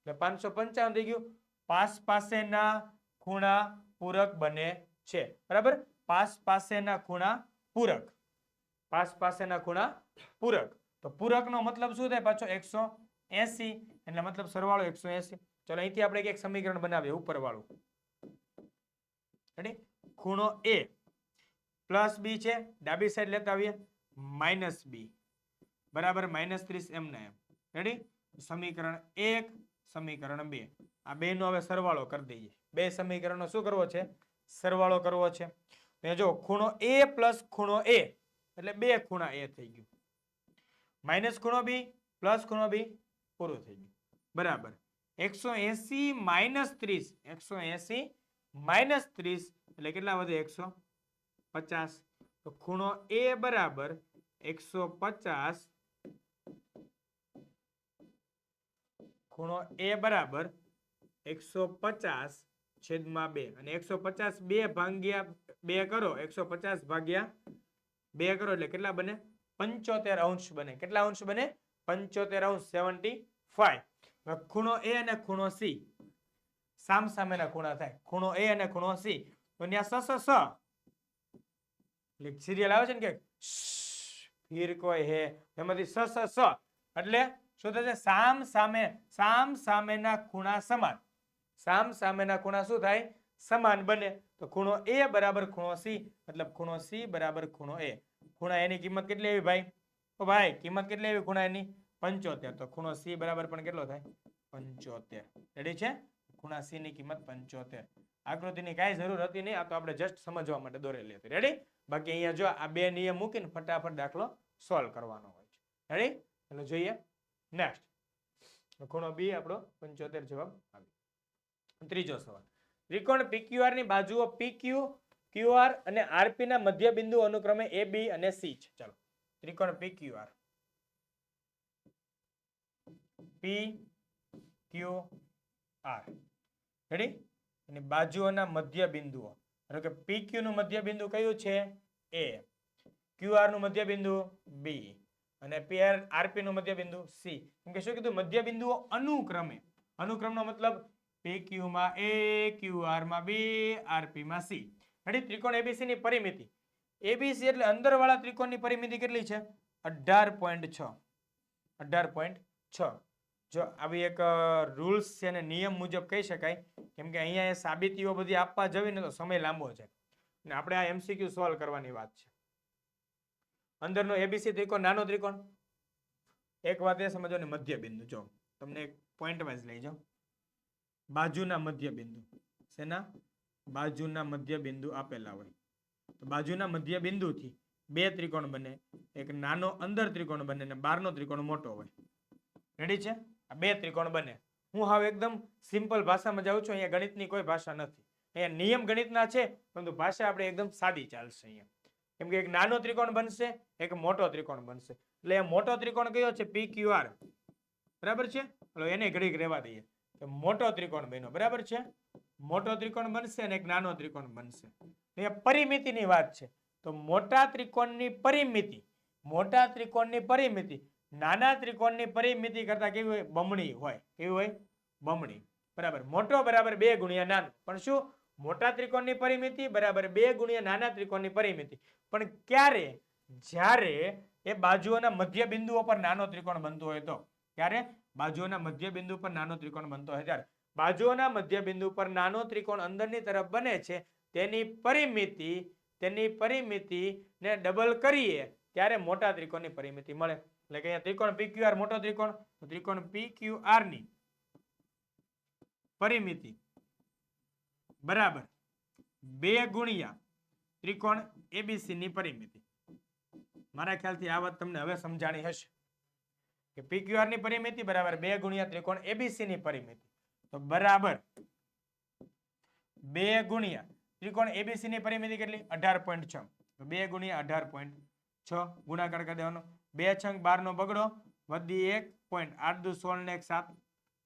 એટલે 555 થઈ ગયું. પાસ પાસેના ખૂણા પૂરક બને છે. બરાબર? પાસ પાસેના ખૂણા પૂરક. પાસ પાસેના ખૂણા પૂરક. તો પૂરકનો મતલબ શું થાય પાછો? 180 એટલે મતલબ સરવાળો 180. ચલો અહીંથી આપણે એક સમીકરણ બનાવીએ ઉપરવાળું. રેડી? ખૂણો A પ્લસ B છે, ડાબી સાઈડ લેતા આવીએ, માઇનસ B બરાબર -30 એમને એમ. રેડી? સમીકરણ 1, સમીકરણ 2. આ બે નો હવે સરવાળો કરી દઈએ. બે સમીકરણનો શું કરવો છે? સરવાળો કરવો છે. તો જો ખૂણો A પ્લસ ખૂણો A એટલે બે ખૂણા A થઈ ગયું. માઇનસ ખૂણો B પ્લસ ખૂણો B પૂરું થઈ ગયું. બરાબર 180 - 30, 180 - 30 એટલે કેટલા વધે? 150. તો ખૂણો A બરાબર 150, ખૂણો A બરાબર 150 છેદમાં 2 અને 150 2 ભાગ્યા 2 કરો, 150 ભાગ્યા 2 કરો એટલે કેટલા બને? 75 અંશ બને. કેટલા અંશ બને? 75 અંશ, 75. ખૂણો A અને ખૂણો C સામસામેના ખૂણા થાય. ખૂણો A અને ખૂણો C તો ત્યાં સ એટલે સિરિયલ આવે છે ને કે ફીર કોઈ હે, એમાંથી સ એટલે શું થશે? સામ સામે, સામ સામેના ખૂણા સમાન. સામ સામેના ખૂણા શું થાય? સમાન બને. તો ખૂણો A બરાબર ખૂણો C મતલબ ખૂણો C બરાબર ખૂણો A. ખૂણા એની કિંમત કેટલી આવી ભાઈ? તો ભાઈ કિંમત કેટલી આવી ખૂણા એની? 75. તો ખૂણો C બરાબર પણ કેટલો થાય? 75. રેડી છે? ખૂણા C ની કિંમત 75. આકૃતિની કાંઈ જરૂર હતી નહીં, આ તો આપણે જસ્ટ સમજવા માટે દોરેલી હતી. રેડી? બાકી અહીંયા જો આ બે નિયમ મૂકીને ફટાફટ દાખલો સોલ્વ કરવાનો હોય છે. રેડી? ચાલો જોઈએ નેક્સ્ટ. ખૂણો B આપણો 75 જવાબ આવ્યો. ત્રીજો સવાલ. ત્રિકોણ PQR ની બાજુઓ PQ, QR અને RP ના મધ્ય બિંદુ અનુક્રમે AB અને C છે. ચાલો, ત્રિકોણ PQR, PQR. રેડી? અને બાજુઓના મધ્ય બિંદુઓ. ધારો કે PQ નું મધ્ય બિંદુ કયું છે? A. QR નું મધ્ય બિંદુ B અને RP નું મધ્ય બિંદુ C. કેમ કે શું કીધું? મધ્ય બિંદુઓ અનુક્રમે. અનુક્રમનો મતલબ PQ માં A, QR માં B, RP માં C. રેડી? ત્રિકોણ ABC ની પરિમિતિ. ABC એટલે અંદરવાળા ત્રિકોણની પરિમિતિ કેટલી છે? 18.6. 18.6. જો આવી એક રૂલ્સ છે અને નિયમ મુજબ કહી શકાય, કેમ કે અહીંયા એ સાબિતીઓ બધી આપવા જવી ને તો સમય લાંબો છે અને આપણે આ MCQ સોલ્વ કરવાની વાત છે. અંદરનો ABC ત્રિકોણ નાનો ત્રિકોણ. એક વાત એ સમજવાની, મધ્ય બિંદુ જો તમને એક પોઈન્ટ વાઇઝ લઈ જાઓ. બાજુના મધ્ય બિંદુ, શેના? બાજુના મધ્ય બિંદુ આપેલા હોય તો બાજુના મધ્ય બિંદુથી બે ત્રિકોણ બને, એક નાનો અંદર ત્રિકોણ બને અને બહારનો ત્રિકોણ મોટો હોય. રેડી છે? આ બે ત્રિકોણ બને. હું હવે એકદમ સિમ્પલ ભાષામાં જાઉં છું, અહીંયા ગણિતની કોઈ ભાષા નથી. અહીંયા નિયમ ગણિતના છે, પરંતુ ભાષા આપણે એકદમ સાદી ચાલશે અહીંયા. કેમ કે એક નાનો ત્રિકોણ બનશે, એક મોટો ત્રિકોણ બનશે. એટલે એ મોટો ત્રિકોણ કયો છે? PQR. બરાબર છે? એટલે એને ઘડીક રહેવા દઈએ. તો મોટો ત્રિકોણ બન્યો. બરાબર છે? મોટો ત્રિકોણ બનશે અને એક નાનો ત્રિકોણ બનશે. અહીંયા પરિમિતિની વાત છે. તો મોટા ત્રિકોણની પરિમિતિ, મોટા ત્રિકોણની પરિમિતિ નાના ત્રિકોણની પરિમિતિ કરતા કેવી હોય? બમણી હોય. કેવી હોય? બમણી. બરાબર. મોટો બરાબર 2 ગુણ્યા નાનો. પણ શું? મોટા ત્રિકોણની પરિમિતિ બરાબર 2 ગુણ્યા નાના ત્રિકોણની પરિમિતિ. પણ ક્યારે? જ્યારે એ બાજુઓના મધ્ય બિંદુઓ પર નાનો ત્રિકોણ બનતો હોય તો. ક્યારે? બાજુઓના મધ્ય બિંદુ પર નાનો ત્રિકોણ બનતો હોય ત્યારે. બાજુઓના મધ્ય બિંદુ પર નાનો ત્રિકોણ અંદરની તરફ બને છે, તેની પરિમિતિ ને ડબલ કરીએ ત્યારે મોટા ત્રિકોણની પરિમિતિ મળે. એટલે કે અહીંયા ત્રિકોણ PQR મોટો ત્રિકોણ, તો ત્રિકોણ PQR ની પરિમિતિ બરાબર 2 ગુણ્યા ત્રિકોણ ABC ની પરિમિતિ. મારા ખ્યાલથી આ વાત તમને હવે સમજાણી હશે કે PQR ની પરિમિતિ બરાબર 2 ગુણ્યા ત્રિકોણ ABC ની પરિમિતિ. તો બરાબર 2 ગુણ્યા ત્રિકોણ ABC ની પરિમિતિ કેટલી? 18.6. તો 2 ગુણ્યા 18.6 ગુણાકાર કરી દેવાનો. 2 છંગ 12 નો બગડો વધી 1 પોઈન્ટ 8 દુ 16 ને 1 7,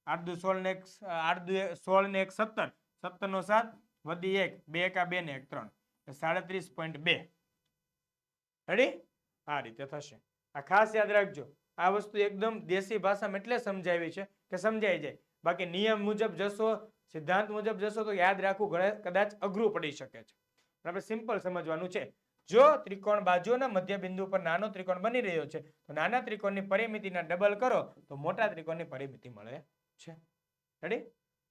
8 દુ 16 ને 8 દુ 16 ને 1 17, 17 નો 7 વધી 1, 2 એકા 2 ને 1 3, 37.2. રેડી? આ રીતે થશે. આ ખાસ યાદ રાખજો. આ વસ્તુ એકદમ દેશી ભાષામાં એટલે સમજાવી છે કે સમજાઈ જાય. બાકી નિયમ મુજબ જશો, સિદ્ધાંત મુજબ જશો તો યાદ રાખવું કદાચ અઘરું પડી શકે છે. આપણે સિમ્પલ સમજવાનું છે. જો ત્રિકોણ બાજુઓના મધ્ય બિંદુ પર નાનો ત્રિકોણ બની રહ્યો છે તો નાના ત્રિકોણની પરિમિતિના ડબલ કરો તો મોટા ત્રિકોણની પરિમિતિ મળે છે. રેડી?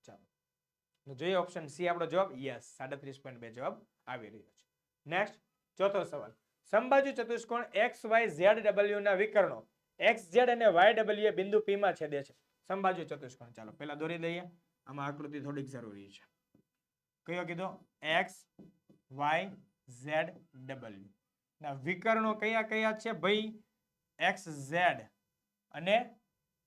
ચાલો જોઈએ ઓપ્શન સી આપણો જવાબ. યસ, 37.2 જવાબ આવી રહ્યો છે. નેક્સ્ટ ચોથો સવાલ. સમબાજુ ચતુષ્કોણ XYZW ના વિકર્ણો XZ અને YW એ બિંદુ P માં છેદે છે. સમબાજુ ચતુષ્કોણ. ચાલો પહેલા દોરી દઈએ. આમાં આકૃતિ થોડીક જરૂરી છે. કયો કીધો? XYZW ના વિકર્ણો કયા કયા છે ભાઈ? XZ અને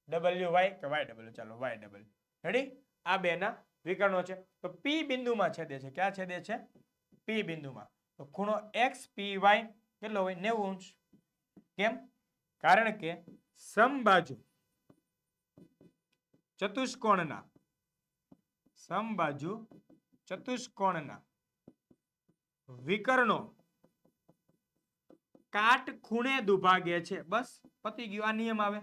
WY કે YW. ચાલો YW. રેડી? આ બેના વિકર્ણો છે. તો P બિંદુમાં છેદે છે. ક્યાં છેદે છે? P બિંદુમાં. તો ખૂણો XPY કેટલો હોય? 90 અંશ. કેમ? કારણ કે સમબાજુ ચતુષ્કોણના વિકર્ણો કાટખૂણે દુભાગે છે. બસ પતી ગયું. આ નિયમ આવે.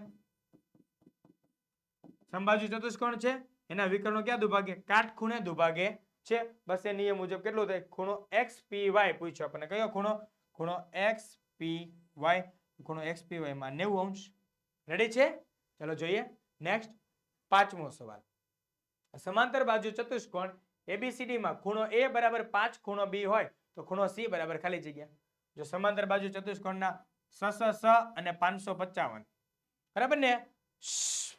સમબાજુ ચતુષ્કોણ છે, એના વિકર્ણો ક્યાં દુભાગે? કાટખૂણે દુભાગે છે. બસ એ નિયમ મુજબ કેટલું થાય? ખૂણો XPY પૂછ્યો આપણને. કયો ખૂણો? ખૂણો XPY. ખૂણો XPY માં 90 અંશ. રેડી છે? ચાલો જોઈએ નેક્સ્ટ પાંચમો સવાલ. સમાંતર બાજુ ચતુષ્કોણ ABCD માં ખૂણો A બરાબર 5, ખૂણો B હોય તો ખૂણો C બરાબર ખાલી જગ્યા. જો સમાંતર બાજુ ચતુષ્કોણના સ અને 555 બરાબર ને?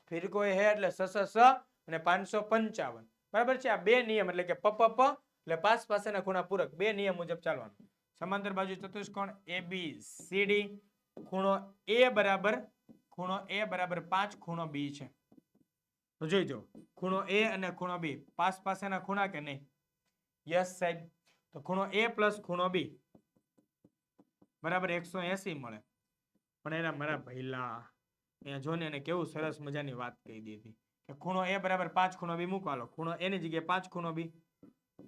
ફિર કોઈ હે એટલે સ અને 555 બરાબર છે. આ બે નિયમ એટલે કે પપ્પ એટલે પાસ પાસેના ખૂણા પૂરક. બે નિયમ મુજબ ચાલવાનું. સમાંતર બાજુ ચતુષ્કોણ ABCD ખૂણો A બરાબર 5, ખૂણો B છે. તો જોઈજો ખૂણો A અને ખૂણો B પાસ પાસેના ખૂણા કે નહીં? યસ સાહેબ. તો ખૂણો A પ્લસ ખૂણો B બરાબર 180 મળે. પણ એના મારા ભઈલા અહીંયા જો ને એને કેવું સરસ મજાની વાત કહી દીધી કે ખૂણો A બરાબર 5, ખૂણો B મૂકો. હાલો ખૂણો A ની જગ્યાએ 5 ખૂણો B,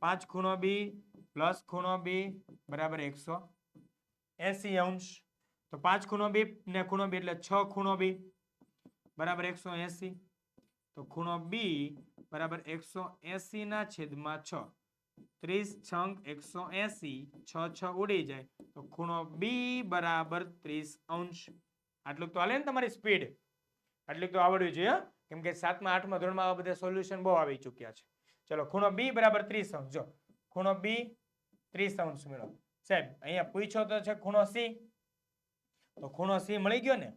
5 ખૂણો B પ્લસ ખૂણો B બરાબર 180 અંશ. તો 5 ખૂણો B ને ખૂણો B એટલે 6 ખૂણો B બરાબર 180. તો ખૂણો B બરાબર 180 ના છેદમાં 6. 30 છંગ 180, 6 ઉડી જાય તો ખૂણો B બરાબર 30 અંશ. આટલું તો હાલે ને તમારી સ્પીડ? આટલું તો આવડવું જોઈએ. કેમ કે 7મા 8મા ધોરણમાં આવા બધા સોલ્યુશન બહુ આવી ચૂક્યા છે. ચલો ખૂણો B બરાબર 30 અંશ. જો ખૂણો B 30 અંશ મેળવો. સાહેબ અહીંયા પૂછ્યો તો છે ખૂણો C. તો ખૂણો C મળી ગયો ને?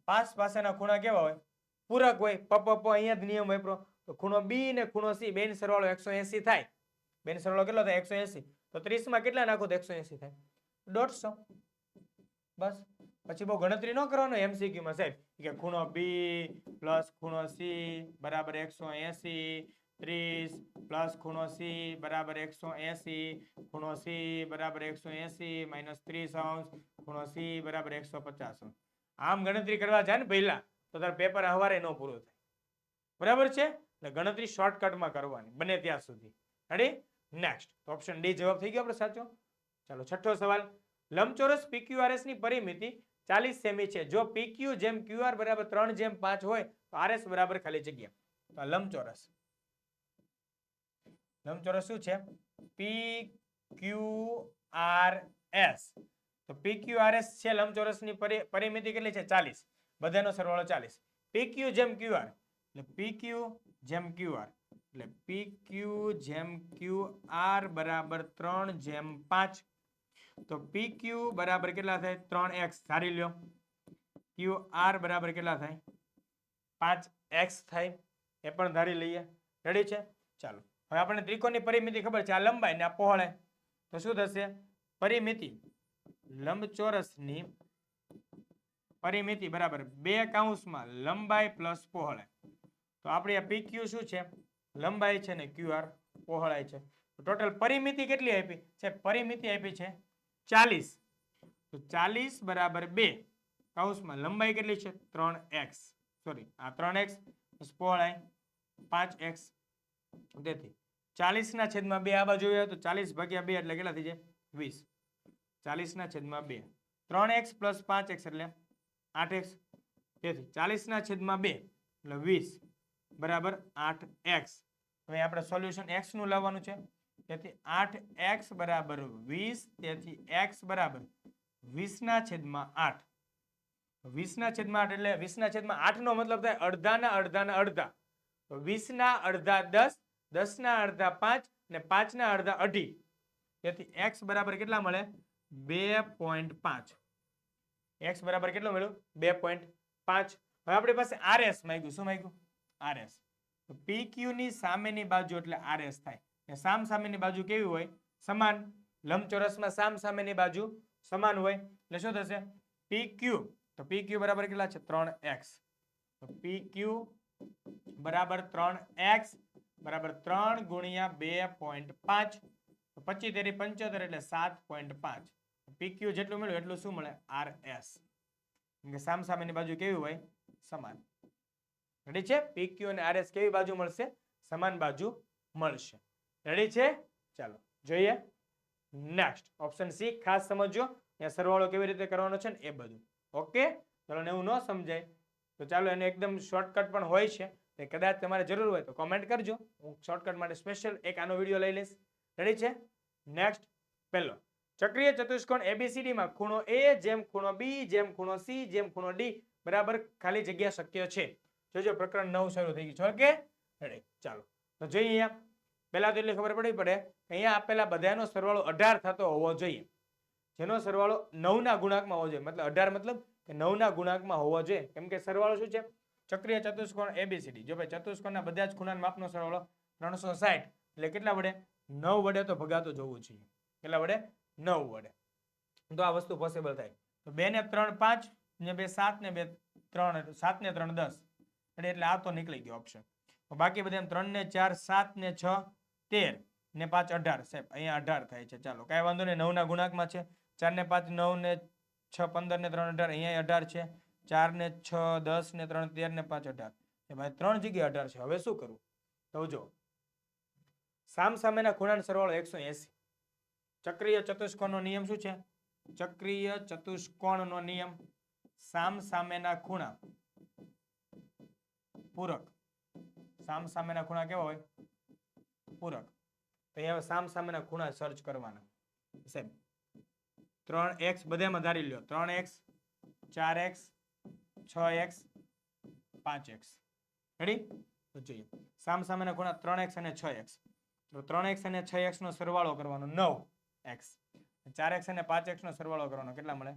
પાસ પાસેના ખૂણા કેવા હોય? પૂરક હોય પ અહીંયા જ નિયમ વાપરો તો ખૂણો બી ને ખૂણો સી બેનો સરવાળો 180 થાય. બેનો સરવાળો કેટલો થાય 180. તો 30 માં કેટલા નાખો તો 180 થાય 150. બસ પછી બહુ ગણતરી ન કરવાનો MCQ માં સાહેબ કે ખૂણો બી પ્લસ ખૂણો સી બરાબર 180, 30 પ્લસ ખૂણો સી બરાબર 180, ખૂણો સી બરાબર 180 માઇનસ 30 અંશ, ખૂણો સી બરાબર 150 અંશ. આમ ગણતરી કરવા જાય ને પહેલા તો તાર પેપર હવારે ન પૂરો થાય. બરાબર છે? એટલે ગણતરી શોર્ટકટમાં કરવાની બને ત્યાં સુધી. રેડી? નેક્સ્ટ ઓપ્શન ડી જવાબ થઈ ગયો આપણે સાચો. ચાલો છઠ્ઠો સવાલ. લંબચોરસ PQRS ની પરિમિતિ 40 સેમી છે. જો PQ જેમ QR બરાબર 3/5 હોય તો RS બરાબર ખાલી જગ્યા. તો લંબચોરસ શું છે? PQRS. તો PQRS છે લંબચોરસની પરિમિતિ કેટલી છે 40. બધાનો સરવાળો 40. PQ જેમ QR એટલે PQ જેમ QR એટલે PQ જેમ QR બરાબર 3/5. તો PQ બરાબર કેટલા થાય 3x ધારી લ્યો. QR બરાબર કેટલા થાય 5x થાય. એ પણ ધારી લઈએ. રેડી છે? ચાલો હવે આપણે ત્રિકોણની પરિમિતિ ખબર છે. આ લંબાઈ ને આ પહોળાઈ. તો શું થશે? પરિમિતિ લંબચોરસની પરિમિતિ બરાબર 2 કૌંસમાં લંબાઈ પ્લસ પહોળાઈ. તો આપણી આ PQ શું છે? લંબાઈ છે ને QR પહોળાઈ છે. ટોટલ પરિમિતિ કેટલી આપી છે? પરિમિતિ આપી છે 40. તો 40 બરાબર 2 કૌંસમાં લંબાઈ કેટલી છે 3x. સોરી આ 3x પહોળાઈ 5x. તેથી 40 ના છેદમાં 2 આ બાજુ આવે તો 40 ભાગ્યા 2 એટલે કેટલા થઈ જાય 20. 40 ના છેદમાં 2 3x પ્લસ 5x એટલે 8x. તેથી 40 ના છેદમાં 2 એટલે 20 બરાબર 8x. હવે આપણે સોલ્યુશન x નું લાવવાનું છે. તેથી 8x બરાબર 20. તેથી x બરાબર 20 ના છેદમાં 8. 20 ના છેદમાં 8 એટલે 20 ના છેદમાં 8 નો મતલબ થાય અડધાના અડધાના અડધા. તો 20 ના અડધા 10, 10 ના અડધા 5 અને 5 ના અડધા 2.5. તેથી x બરાબર કેટલા મળે 2.5. x બરાબર કેટલો મળ્યો 2.5. હવે આપણી પાસે RS માંગ્યું. શું માંગ્યું? RS. તો PQ ની સામેની બાજુ એટલે RS થાય. ને સામ સામેની બાજુ કેવી હોય? સમાન. લંબચોરસમાં સામ સામેની બાજુ સમાન હોય એટલે શું થશે? PQ. તો PQ બરાબર કેટલા છે 3x. તો PQ બરાબર 3x બરાબર 3 ગુણ્યા 2.5. 25 તેરી 75 એટલે 7.5. PQ જેટલું મળ્યું એટલું શું મળે? RS. સામ સામેની બાજુ કેવી હોય? સમાન. રેડી છે? PQ અને RS કેવી બાજુ મળશે? સમાન બાજુ મળશે. રેડી છે? ચાલો જોઈએ નેક્સ્ટ ઓપ્શન સી. ખાસ સમજો ત્યાં સરવાળો કેવી રીતે કરવાનો છે ને એ બધું. ઓકે ચાલો ને એવું ન સમજાય તો ચાલો એને એકદમ શોર્ટકટ પણ હોય છે. કદાચ તમારે જરૂર હોય તો કોમેન્ટ કરજો. હું શોર્ટકટ માટે સ્પેશિયલ એક આનો વિડીયો લઈ લઈશ. રેડી છે? નેક્સ્ટ પહેલો ચક્રીય ચતુષ્કોણ ABCD માં ખૂણો A જેમ ખૂણો B જેમ ખૂણો C જેમ ખૂણો D બરાબર ખાલી જગ્યા શક્ય છે. જોજો પ્રકરણ 9 શરૂ થઈ ગયું છે. ઓકે રેડી ચાલો તો જોઈએ અહીંયા પહેલા તો એટલી ખબર પડવી પડે અહીંયા આપેલા બધાનો સરવાળો 18 થતો હોવો જોઈએ. જેનો સરવાળો 9 ના ગુણાંકમાં હોવો જોઈએ. મતલબ 18 મતલબ કે 9 ના ગુણાંકમાં હોવો જોઈએ. કેમ કે સરવાળો શું છે? ચક્રીય ચતુષ્કોણ ABCD. જો ભાઈ ચતુષ્કોણના બધા જ ખૂણાના માપનો સરવાળો 360 એટલે કેટલા વડે 9 વડે તો ભગાતો જવું જોઈએ. કેટલા વડે 9 વડે. તો આ વસ્તુ પોસિબલ થાય. તો 2 ને 3 5 ને 2 7 ને 2 3 7 ને 3 10 એટલે આ તો નીકળી ગયો ઓપ્શન. બાકી બધા 3 ને 4 7 ને 6 13 ને 5 18. સાહેબ અહીંયા 18 થાય છે. ચાલો કાંઈ વાંધો નહીં 9 ના ગુણાંકમાં છે. 4 ને 5 9 ને 6 15 ને 3 18 અહીંયા 18 છે. 4 ને 6 10 ને 3 13 ને 5 18. એ ભાઈ 3 જગ્યાએ 18 છે. હવે શું કરવું? તો જો સામ સામેના ખૂણાનો સરવાળો 180. ચક્રીય ચતુષ્કોણનો નિયમ શું છે? ચક્રીય ચતુષ્કોણનો નિયમ સામ સામેના ખૂણા પૂરક. સામ સામેના ખૂણા કેવા હોય? પૂરક. તો અહીંયા સામ સામેના ખૂણા સર્ચ કરવાના. સાહેબ 3x બધામાં ધારી લ્યો. 3x 4x 6x 5x. Ready? તો જોઈએ સામ સામેના ખૂણા 3x અને 6x. તો 3x અને 6x નો સરવાળો કરવાનો 9x. 4x અને 5x નો સરવાળો કરવાનો કેટલા મળે?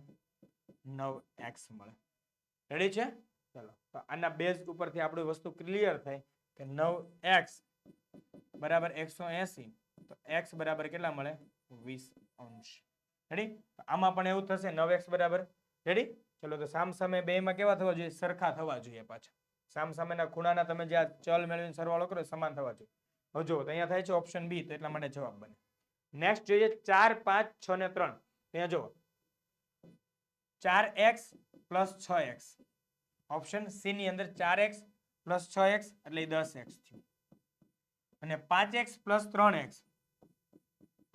9x મળે. રેડી છે? ચલો તો આના બેઝ ઉપરથી આપણી વસ્તુ ક્લિયર થાય કે 9x બરાબર 180, તો x બરાબર કેટલા મળે 20 અંશ. રેડી? આમાં પણ એવું થશે 9x બરાબર. રેડી? ચલો તો સામસામે બેમાં કેવા થવા જોઈએ? સરખા થવા જોઈએ પાછા. સામસામેના ખૂણાના તમે જે આ ચલ મેળવીને સરવાળો કરો સમાન થવા જોઈએ. હવે જો તો અહીંયા થાય છે ઓપ્શન બી, તો એટલા માટે જવાબ બને. નેક્સ્ટ જોઈએ 4, 5, 6 ને 3. અહીંયા જો 4x plus 6x. Option C ની અંદર 4x પ્લસ 6x એટલે 10x થયું. અને 5x plus 3x,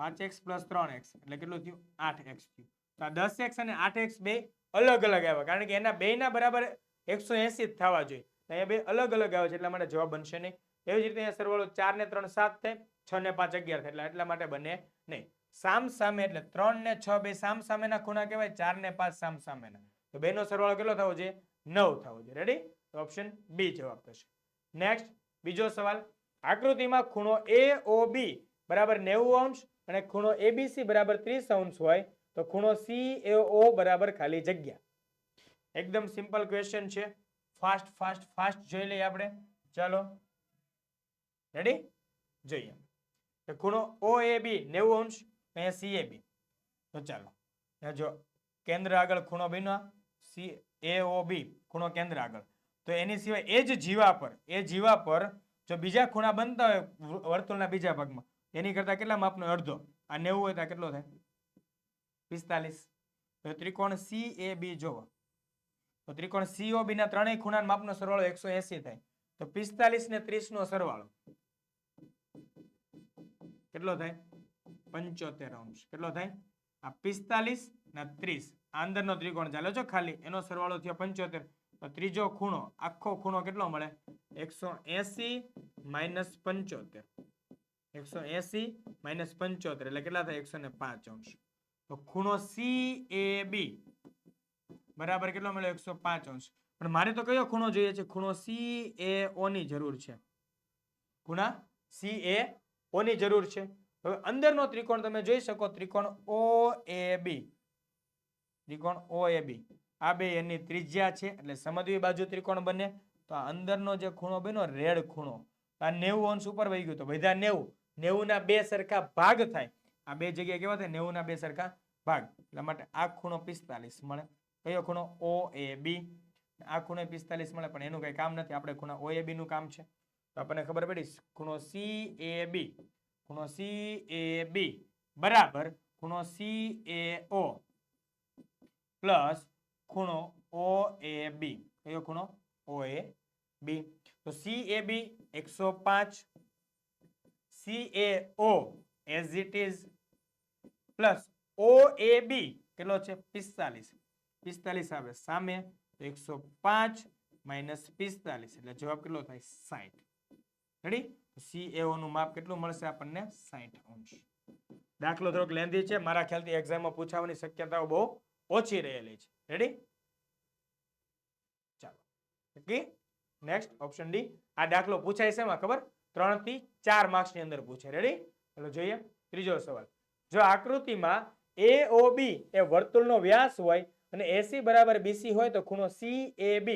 5x plus 3x એટલે કેટલું થયું? 8x થયું. તો આ 10x અને 8x બે અલગ અલગ આવ્યા, કારણ કે એના બેના બરાબર 180 જ થવા જોઈએ. અહીંયા બે અલગ અલગ આવે છે એટલા માટે જવાબ બનશે નહીં. એવી જ રીતે અહીંયા સરવાળો 4 ને 3 7 થાય, 6 ને 5 11 થાય, એટલા માટે બને નહીં. સામ સામે એટલે 3 ને 6 બે સામ સામેના ખૂણા કહેવાય, 4 ને 5 સામ સામેના. તો બેનો સરવાળો કેટલો થવો જોઈએ? 9 થવો જોઈએ. રેડી? તો ઓપ્શન બી જવાબ થશે. નેક્સ્ટ બીજો સવાલ. આકૃતિમાં ખૂણો AOB બરાબર 90 અંશ અને ખૂણો ABC બરાબર 30 અંશ હોય તો ખૂણો CAO બરાબર ખાલી જગ્યા. એકદમ સિમ્પલ ક્વેશ્ચન છે. ફાસ્ટ જોઈ લઈએ આપણે. ચાલો રેડી? જોઈએ. તો ખૂણો OAB 90 અંશ, અહીંયા CAB. તો ચાલો જો કેન્દ્ર આગળ ખૂણો બન્યો, CAOB ખૂણો કેન્દ્ર આગળ. તો એની સિવાય એ જ જીવા પર જો બીજા ખૂણા બનતા હોય વર્તુળના બીજા ભાગમાં, એની કરતા કેટલા માપનો? અડધો. આ 90 હોય તો કેટલો થાય? 45. તો ત્રિકોણ CAB જોવો તો ત્રિકોણ COB ના ત્રણેય ખૂણાના માપનો સરવાળો 180 થાય. તો 45 ને 30 નો સરવાળો કેટલો થાય? 75 અંશ. કેટલો થાય? આ 45 ને 30 આ અંદરનો ત્રિકોણ ચાલે છો ખાલી, એનો સરવાળો થયો 75. તો ત્રીજો ખૂણો આખો ખૂણો કેટલો મળે? 180 માઇનસ 75. 180 માઇનસ 75 એટલે કેટલા થાય? 105 અંશ. તો ખૂણો CAB બરાબર કેટલો મળ્યો? 105 અંશ. પણ મારે તો કયો ખૂણો જોઈએ છે? ખૂણો CAO ની જરૂર છે. ખૂણા CAO ની જરૂર છે. હવે અંદરનો ત્રિકોણ તમે જોઈ શકો, ત્રિકોણ OAB. ત્રિકોણ OAB આ બે એની ત્રિજ્યા છે એટલે સમદ્વિ બાજુ ત્રિકોણ બને. તો આ અંદરનો જે ખૂણો બન્યો રેડ ખૂણો, આ 90 અંશ ઉપર વહી ગયું તો વધ્યા 90. 90 ના બે સરખા ભાગ થાય. આ બે જગ્યાએ કેવા થાય? 90 ના બે સરખા ભાગ. એટલા માટે આ ખૂણો 45 મળે. કયો ખૂણો? OAB. આ ખૂણો 45 મળે, પણ એનું કઈ કામ નથી, આપણે ખૂણા OAB નું કામ છે. તો આપણને ખબર પડી ખૂણો CAB, ખૂણો CAB બરાબર ખૂણો CAO પ્લસ ખૂણો OAB. કયો ખૂણો? OAB. તો CAB 105, CAO as it is plus OAB કેટલો છે? 45. 45 આવે સામે, 105 માઇનસ 45 એટલે જવાબ કેટલો થાય? 60. રેડી? CAO નું માપ કેટલું મળશે આપણને? 60 અંશ. દાખલો થોડોક લેન્ધી છે, મારા ખ્યાલથી એક્ઝામમાં પૂછવાની શક્યતાઓ બહુ ઓછી રહેલી છે. રેડી? ચાલો ઓકે. Next option D. આ દાખલો પૂછાય છે એમાં ખબર? 3 થી 4 માર્ક્સ ની અંદર પૂછે. રેડી? ચાલો જોઈએ ત્રીજો સવાલ. જો આકૃતિમાં AOB એ વર્તુળનો વ્યાસ હોય અને AC બરાબર BC હોય તો ખૂણો CAB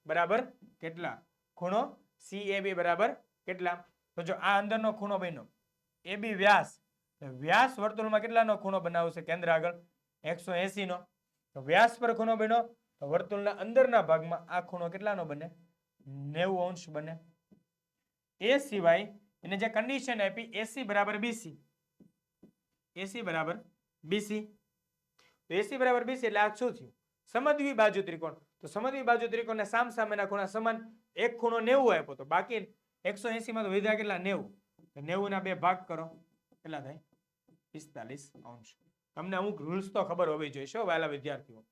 બરાબર કેટલા? ખૂણો CAB બરાબર કેટલા? તો જો આ અંદરનો ખૂણો બન્યો AB વ્યાસ, વ્યાસ વર્તુળમાં કેટલાનો ખૂણો બનાવશે? કેન્દ્ર આગળ 180 નો. તો વ્યાસ પર ખૂણો બન્યો તો વર્તુળના અંદરના ભાગમાં આ ખૂણો કેટલાનો બને? 90 અંશ બને. એ સિવાય એને જે કન્ડિશન આપી AC બરાબર BC, AC બરાબર BC. તો AC બરાબર BC એટલે આ શું થયું? સમદ્વિ બાજુ ત્રિકોણ. તો સમદ્વિ બાજુ ત્રિકોણના સામ સામેના ખૂણા સમાન. એક ખૂણો 90 આપ્યો તો બાકી 180 માં તો વધ્યા કેટલા? 90. તો 90 ના બે ભાગ કરો, કેટલા થાય? 45 અંશ. તમને અમુક રૂલ્સ તો ખબર હોવી જોઈએ વહાલા વિદ્યાર્થીઓ,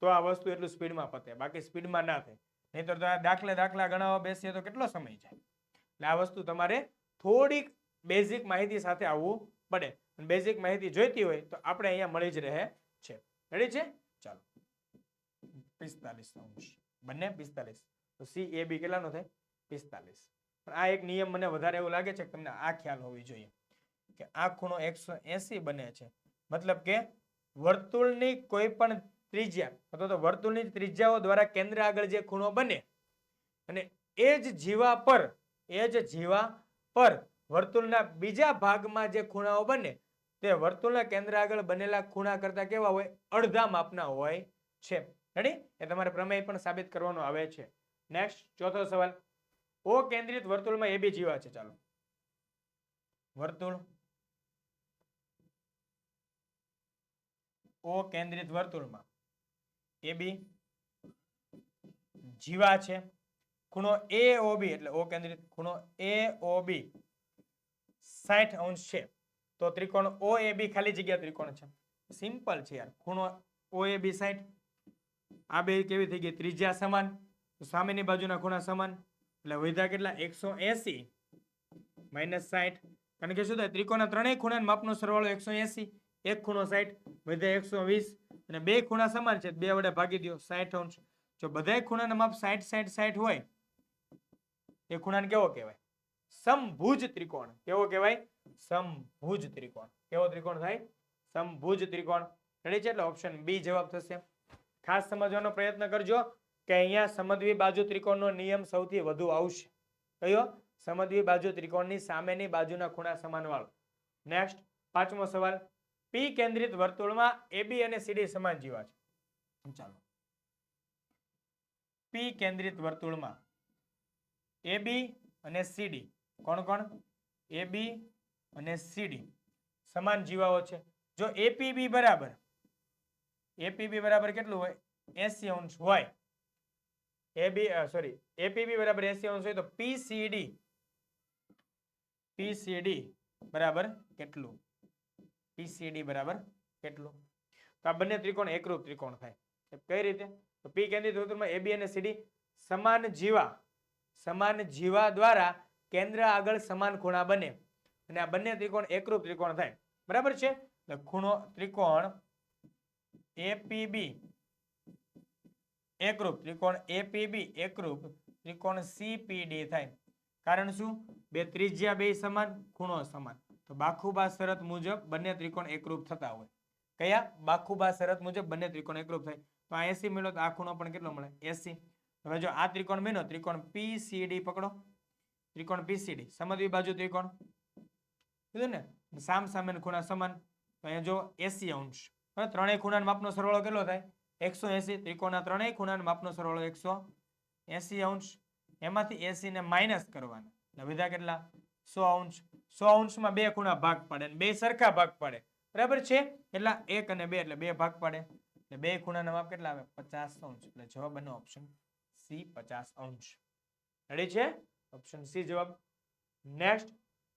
તો આ વસ્તુ એટલું સ્પીડમાં પતે, બાકી સ્પીડમાં ના થાય. નહીતર તો દાખલા ગણાવવા બેસીએ તો કેટલો સમય જાય. એટલે આ વસ્તુ તમારે થોડીક બેઝિક માહિતી સાથે આવવું પડે. બેઝિક માહિતી જોઈતી હોય તો આપણે અહીંયા મળી જ રહે છે. રેડી છે? ચાલો 45 અંશ બંને 45. તો CAB કેટલાનો થાય? 45. પણ આ એક નિયમ મને વધારે એવું લાગે છે કે તમને આ ખ્યાલ હોવી જોઈએ કે આ ખૂણો 180 બને છે. મતલબ કે વર્તુળની કોઈ પણ ત્રિજ્યા અથવા તો વર્તુળની ત્રિજ્યાઓ દ્વારા કેન્દ્ર આગળ જે ખૂણો બને અને એ જ જીવા પર વર્તુળના બીજા ભાગમાં જે ખૂણાઓ બને તે વર્તુળના કેન્દ્ર આગળ બનેલા ખૂણા કરતા કેવા હોય? અડધા માપના હોય છે. રેડી? એ તમારે પ્રમેય પણ સાબિત કરવાનો આવે છે. નેક્સ્ટ ચોથો સવાલ. ઓ કેન્દ્રિત વર્તુળમાં AB જીવા છે. ચાલો, વર્તુળ ઓ કેન્દ્રિત વર્તુળમાં AB જીવા છે. ખૂણો AOB એટલે ઓ કેન્દ્રિત ખૂણો AOB 60 અંશ છે. તો ત્રિકોણ OAB ખાલી જગ્યા ત્રિકોણ છે. સિમ્પલ છે યાર. ખૂણો OAB 60. આ બે કેવી થઈ ગઈ? ત્રિજ્યા સમાન. તો સામેની બાજુના ખૂણા સમાન એટલે વધ્યા કેટલા? 180 માઇનસ 60. કારણ કે શું થાય? ત્રિકોણના ત્રણેય ખૂણાના માપનો સરવાળો 180. એક ખૂણો 60 વધ્યા 120 અને બે ખૂણા સમાન છે. બે વડે ભાગી દો 60 અંશ. જો બધાય ખૂણાના માપ 60 60 60 હોય એ ખૂણાને કેવો કહેવાય? સમભુજ ત્રિકોણ. કેવો કહેવાય? સમભુજ ત્રિકોણ. કેવો ત્રિકોણ થાય? સમભુજ ત્રિકોણ. રેડી છે? એટલે ઓપ્શન બી જવાબ થશે. ખાસ સમજવાનો પ્રયત્ન કરજો કે અહીંયા સમદ્વિ બાજુ ત્રિકોણનો નિયમ સૌથી વધુ આવશે. કયો? સમદ્વિ બાજુ ત્રિકોણની સામેની બાજુના ખૂણા સમાન વાળો. નેક્સ્ટ પાંચમો સવાલ. પી કેન્દ્રિત વર્તુળમાં AB અને CD સમાન જીવા છે. ચાલો, પી કેન્દ્રિત વર્તુળમાં AB અને CD કોણ કોણ? AB અને CD સમાન જીવાઓ છે. જો APB બરાબર કેટલું હોય? 80 અંશ હોય. APB બરાબર 80 અંશ હોય તો PCD બરાબર કેટલું? PCD બરાબર કેટલું? તો આ બંને ત્રિકોણ એકરૂપ ત્રિકોણ થાય. કઈ રીતે? તો પી કેન્દ્રિત વર્તુળમાં AB અને CD સમાન જીવા દ્વારા કેન્દ્ર આગળ સમાન ખૂણા બને અને આ બંને ત્રિકોણ એકરૂપ ત્રિકોણ થાય. બરાબર છે? ખૂણો ત્રિકોણ APB એકરૂપ ત્રિકોણ APB એકરૂપ ત્રિકોણ CPD થાય. કારણ શું? બે ત્રિજ્યા બે સમાન, ખૂણો સમાન. તો બાખુબા શરત મુજબ બંને ત્રિકોણ એકરૂપ થતા હોય. કયા? બાખુબા શરત મુજબ બંને ત્રિકોણ એકરૂપ થાય. તો આ 80 મળ્યો તો આ ખૂણો પણ કેટલો મળે? 80. હવે જો આ ત્રિકોણ બન્યો, ત્રિકોણ PCD પકડો. ત્રિકોણ PCD સમદ્વિ બાજુ ત્રિકોણ કીધું ને, સામ સામેના ખૂણા સમાન. તો અહીંયા જો 80 અંશ. હવે ત્રણેય ખૂણાના માપનો સરવાળો કેટલો થાય? 180. ત્રિકોણના ત્રણેય ખૂણાના માપનો સરવાળો 180 અંશ. એમાંથી 80 ને માઇનસ કરવાના એટલે વધ્યા કેટલા? 100 અંશ. 100 અંશમાં બે ખૂણા ભાગ પાડે અને બે સરખા ભાગ પાડે. બરાબર છે? એટલે 1 અને 2 એટલે બે ભાગ પાડે. એટલે બે ખૂણાના માપ કેટલા આવે? 50 અંશ. એટલે જવાબ બને ઓપ્શન સી 50 અંશ. રેડી છે? ઓપ્શન સી જવાબ. નેક્સ્ટ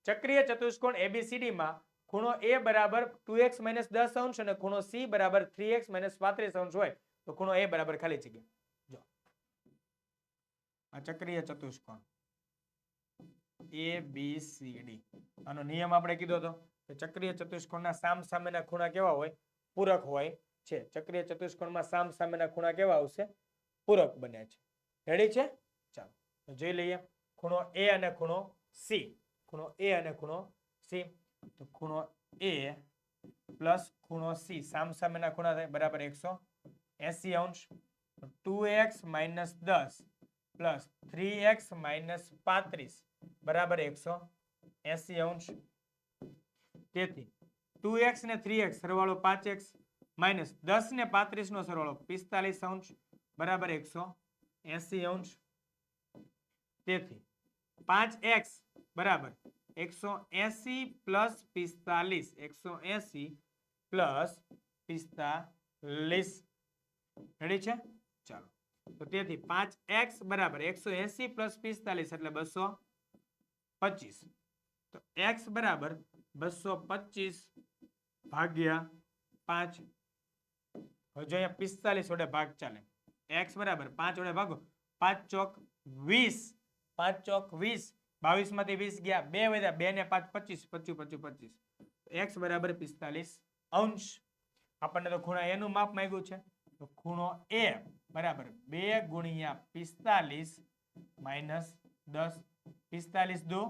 ચક્રીય ચતુષ્કોણ ABCD માં ખૂણો A બરાબર 2x - 10 અંશ અને ખૂણો C બરાબર 3x - 35 અંશ હોય તો ખૂણો A બરાબર ખાલી જગ્યા. જો આ ચક્રીય ચતુષ્કોણ ABCD આનો નિયમ આપણે કીધો હતો કે ચક્રીય ચતુષ્કોણના સામ સામેના ખૂણા કેવા હોય? પૂરક હોય છે. ચક્રીય ચતુષ્કોણમાં સામ સામેના ખૂણા કેવા આવશે? પૂરક બને છે. રેડી છે? ચાલો તો જોઈ લઈએ ખૂણો A અને ખૂણો C. ખૂણો A અને ખૂણો C. તો ખૂણો A પ્લસ ખૂણો C સામ સામેના ખૂણા થાય બરાબર 180 અંશ. 2x - 10 પ્લસ 3x - 35 બરાબર 180 અંશ. તેથી 2x ને 3x સરવાળો 5x માઇનસ 10 ને 35 નો સરવાળો 45 અંશ બરાબર 180 અંશ. તેથી 5x બરાબર 180 પ્લસ 45 180 પ્લસ 45. રેડી છે? ચાલો તો તેથી 5x બરાબર 180 પ્લસ 45 એટલે 225. તો x બરાબર 225 ભાગ્યા 5. હવે જો અહીંયા 45 વડે ભાગ ચાલે. x બરાબર 5 વડે ભાગો 5 ચોક 20. 5 ચોક 20. 22 માંથી 20 ગયા 2 વધ્યા 2 ને 5 25 25 25. x બરાબર 45 અંશ. આપણને તો ખૂણા A નું માપ માંગ્યું છે તો ખૂણો A બરાબર 2 ગુણ્યા 45 માઇનસ 10. 45 દુ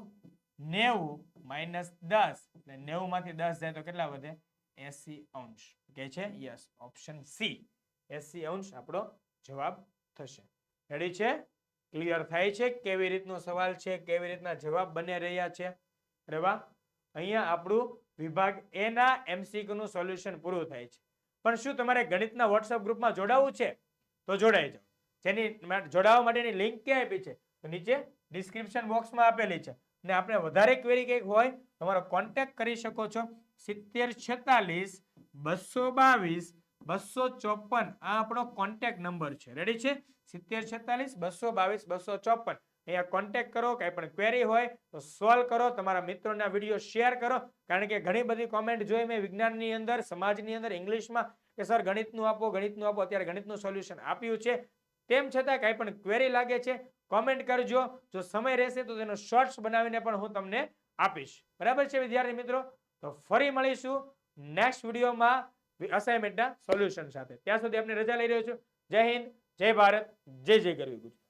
90 માઇનસ 10 એટલે 90 માંથી 10 જાય તો કેટલા વધે? 80 અંશ. કે છે? યસ, ઓપ્શન સી 80 અંશ આપણો જવાબ થશે. રેડી છે? ક્લિયર થાય છે કેવી રીતનો સવાલ છે, કેવી રીતના જવાબ બની રહ્યા છે? અરે વાહ, અહીંયા આપણું વિભાગ એ ના MCQ નું સોલ્યુશન પૂરું થાય છે. પણ શું તમારે ગણિતના વોટ્સએપ ગ્રુપમાં જોડાવવું છે? તો જોડાઈ જાઓ. જેની જોડાવા માટેની લિંક ક્યાં આપી છે? તો નીચે ડિસ્ક્રિપ્શન બોક્સમાં આપેલી છે. ને આપણે વધારે ક્વેરી કંઈક હોય તમારો કોન્ટેક્ટ કરી શકો છો 7046 222 254. આ આપણો કોન્ટેક્ટ નંબર છે. રેડી છે? 7046 222 254. અહીંયા કોન્ટેક્ટ કરો. કંઈ પણ ક્વેરી હોય તો સોલ્વ કરો. તમારા મિત્રોને વિડીયો શેર કરો. કારણ કે ઘણી બધી કોમેન્ટ જોઈ મેં વિજ્ઞાનની અંદર, સમાજની અંદર, ઇંગ્લિશમાં કે સર ગણિતનું આપો, ગણિતનું આપો. અત્યારે ગણિતનું સોલ્યુશન આપ્યું છે. તેમ છતાં કંઈ પણ ક્વેરી લાગે છે કોમેન્ટ કરજો. જો સમય રહેશે તો તેનો શોર્ટ્સ બનાવીને પણ હું તમને આપીશ. બરાબર છે વિદ્યાર્થી મિત્રો? તો ફરી મળીશું નેક્સ્ટ વિડીયોમાં અસાઇનમેન્ટના સોલ્યુશન સાથે. ત્યાં સુધી આપણે રજા લઈ રહ્યો છું. જય હિન્દ, જય ભારત, જય જય ગરવી ગુજરાત.